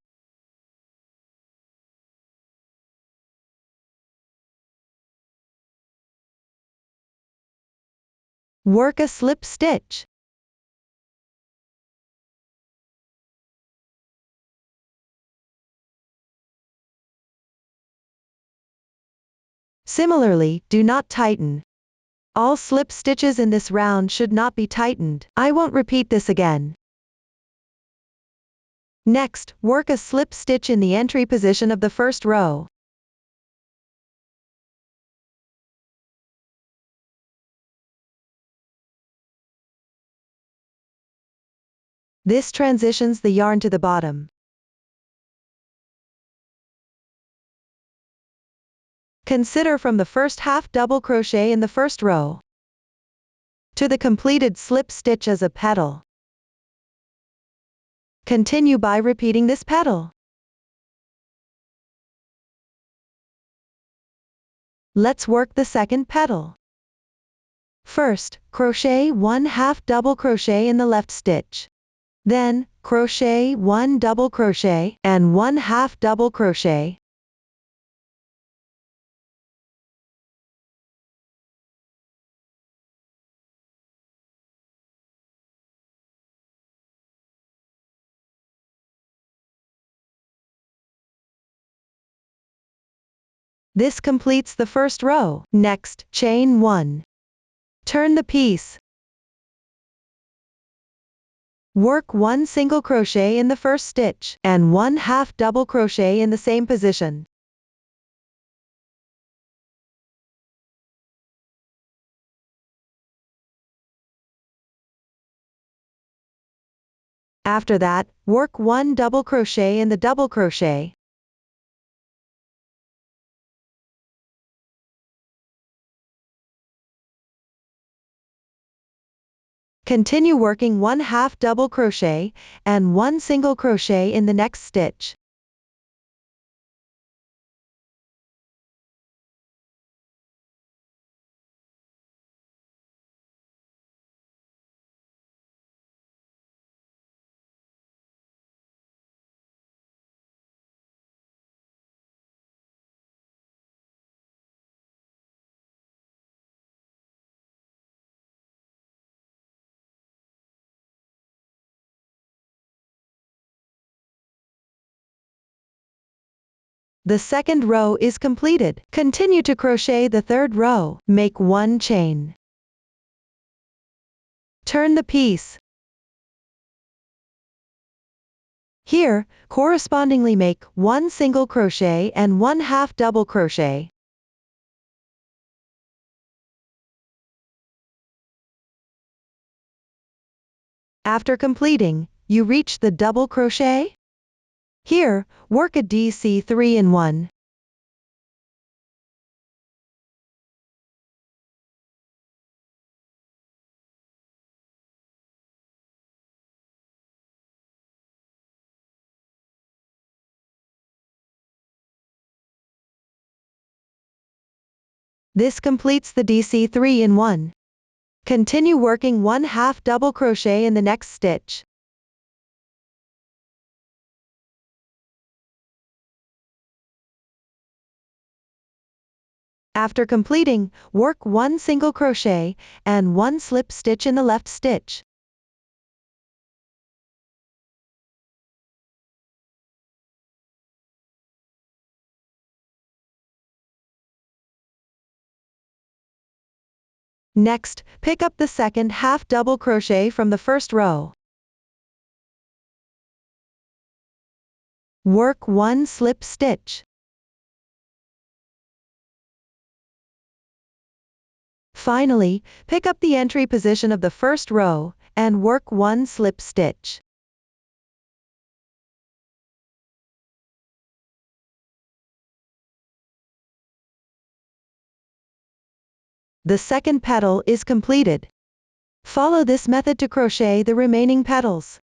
Speaker 1: Work a slip stitch. Similarly, do not tighten. All slip stitches in this round should not be tightened. I won't repeat this again. Next, work a slip stitch in the entry position of the first row. This transitions the yarn to the bottom. Consider from the first half double crochet in the first row to the completed slip stitch as a petal. Continue by repeating this petal. Let's work the second petal. First, crochet 1/2 double crochet in the left stitch. Then, crochet 1 double crochet and 1/2 double crochet. This completes the first row. Next, chain 1. Turn the piece. Work 1 single crochet in the first stitch, and 1/2 double crochet in the same position. After that, work 1 double crochet in the double crochet. Continue working 1/2 double crochet, and 1 single crochet in the next stitch. The second row is completed. Continue to crochet the third row. Make 1 chain. Turn the piece. Here, correspondingly make 1 single crochet and 1/2 double crochet. After completing, you reach the double crochet. Here, work a DC 3 in 1. This completes the DC 3 in 1. Continue working 1/2 double crochet in the next stitch. After completing, work 1 single crochet and 1 slip stitch in the left stitch. Next, pick up the second half double crochet from the first row. Work 1 slip stitch. Finally, pick up the entry position of the first row, and work 1 slip stitch. The second petal is completed. Follow this method to crochet the remaining petals.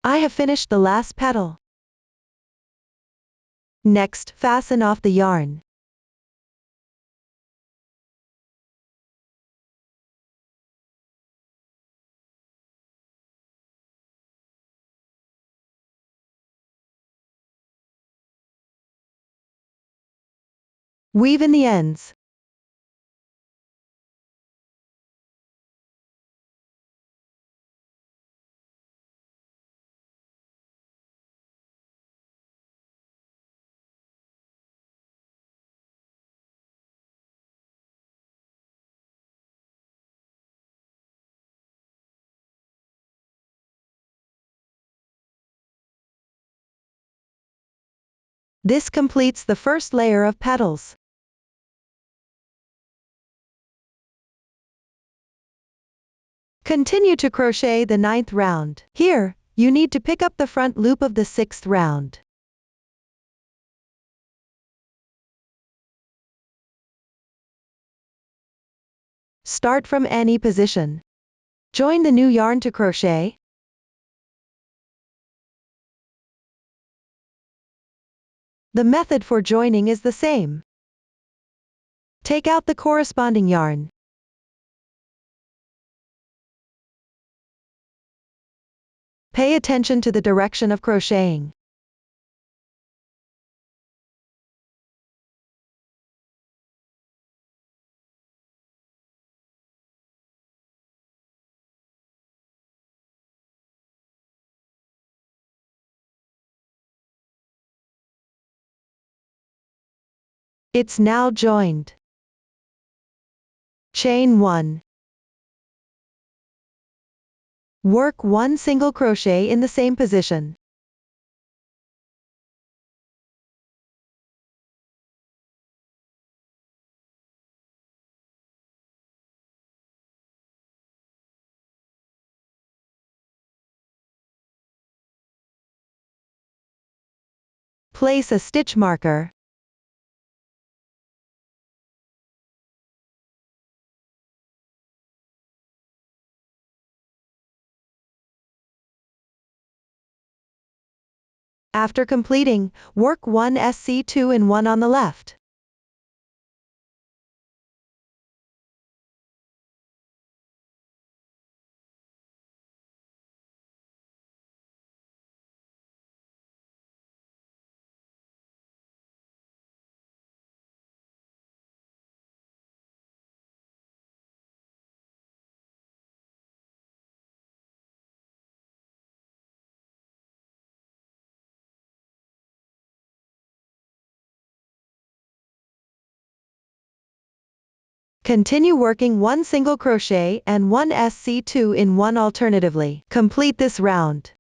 Speaker 1: I have finished the last petal. Next, fasten off the yarn. Weave in the ends. This completes the first layer of petals. Continue to crochet the 9th round. Here, you need to pick up the front loop of the 6th round. Start from any position. Join the new yarn to crochet. The method for joining is the same. Take out the corresponding yarn. Pay attention to the direction of crocheting. It's now joined. Chain 1. Work 1 single crochet in the same position. Place a stitch marker. After completing, work 1 SC2 and 1 on the left. Continue working 1 single crochet and 1 SC2 in 1 alternatively. Complete this round.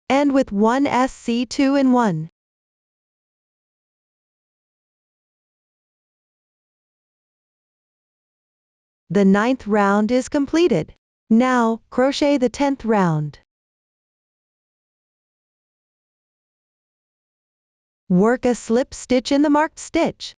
Speaker 1: End with 1 SC2 in 1. The 9th round is completed. Now, crochet the 10th round. Work a slip stitch in the marked stitch.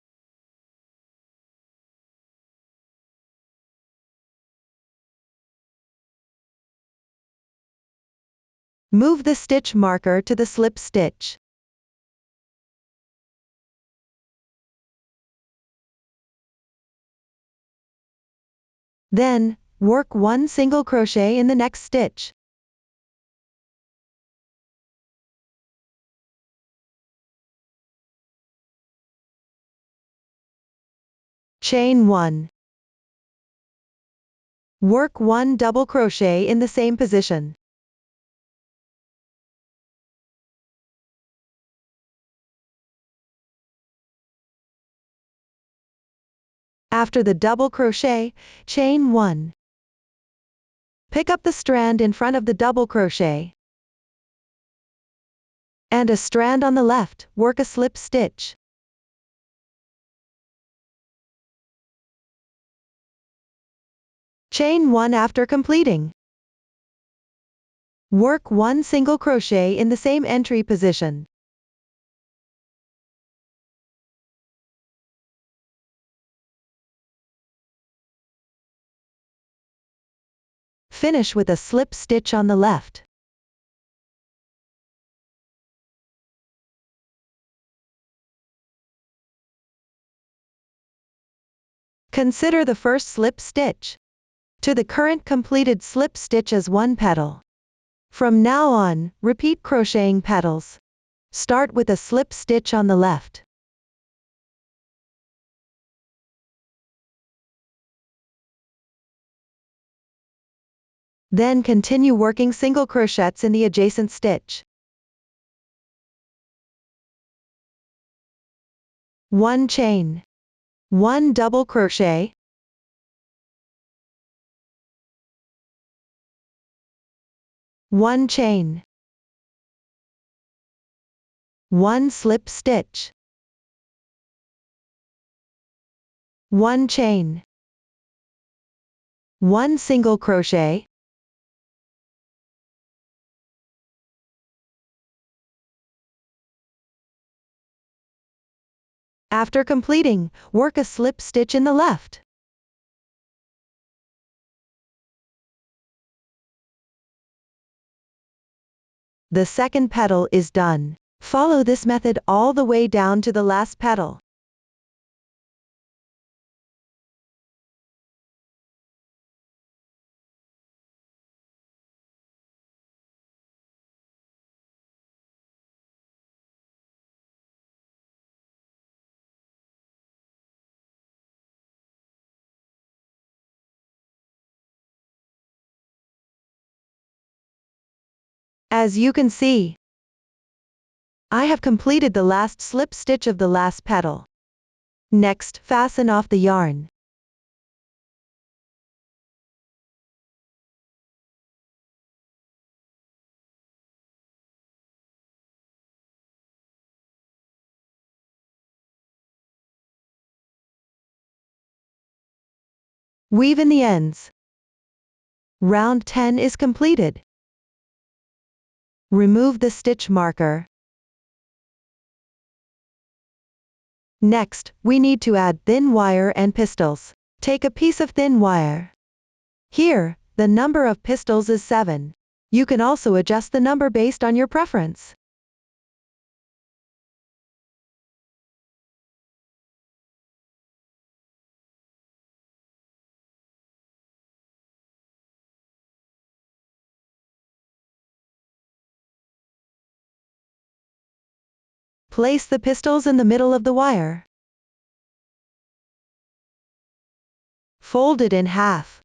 Speaker 1: Move the stitch marker to the slip stitch. Then, work 1 single crochet in the next stitch. Chain 1. Work 1 double crochet in the same position. After the double crochet, chain 1. Pick up the strand in front of the double crochet. And a strand on the left, work a slip stitch. Chain 1 after completing. Work 1 single crochet in the same entry position. Finish with a slip stitch on the left. Consider the first slip stitch to the current completed slip stitch as one petal. From now on, repeat crocheting petals. Start with a slip stitch on the left. Then continue working single crochets in the adjacent stitch. 1 chain, 1 double crochet, 1 chain, 1 slip stitch, 1 chain, 1 single crochet, after completing, work a slip stitch in the left. The second petal is done. Follow this method all the way down to the last petal. As you can see, I have completed the last slip stitch of the last petal. Next, fasten off the yarn. Weave in the ends. Round 10 is completed. Remove the stitch marker. Next, we need to add thin wire and pistils. Take a piece of thin wire. Here, the number of pistils is 7. You can also adjust the number based on your preference. Place the pistils in the middle of the wire. Fold it in half.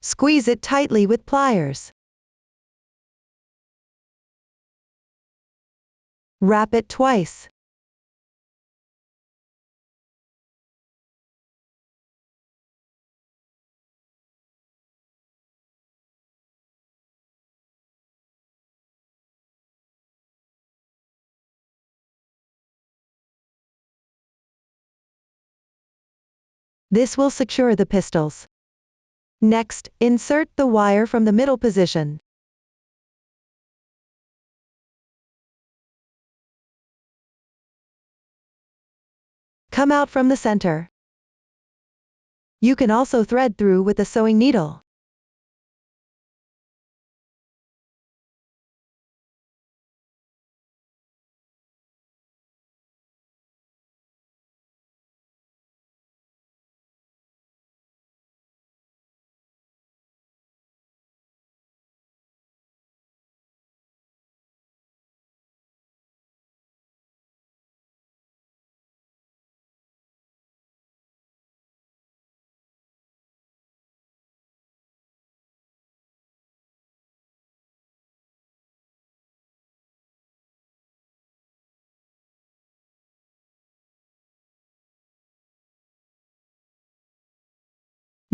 Speaker 1: Squeeze it tightly with pliers. Wrap it twice. This will secure the pistils. Next, insert the wire from the middle position. Come out from the center. You can also thread through with a sewing needle.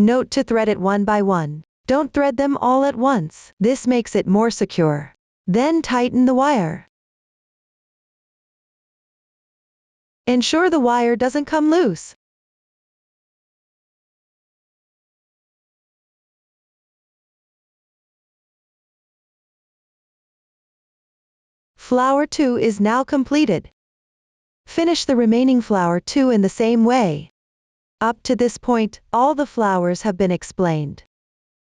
Speaker 1: Note to thread it one by one. Don't thread them all at once. This makes it more secure. Then tighten the wire. Ensure the wire doesn't come loose. Flower 2 is now completed. Finish the remaining flower 2 in the same way. Up to this point, all the flowers have been explained.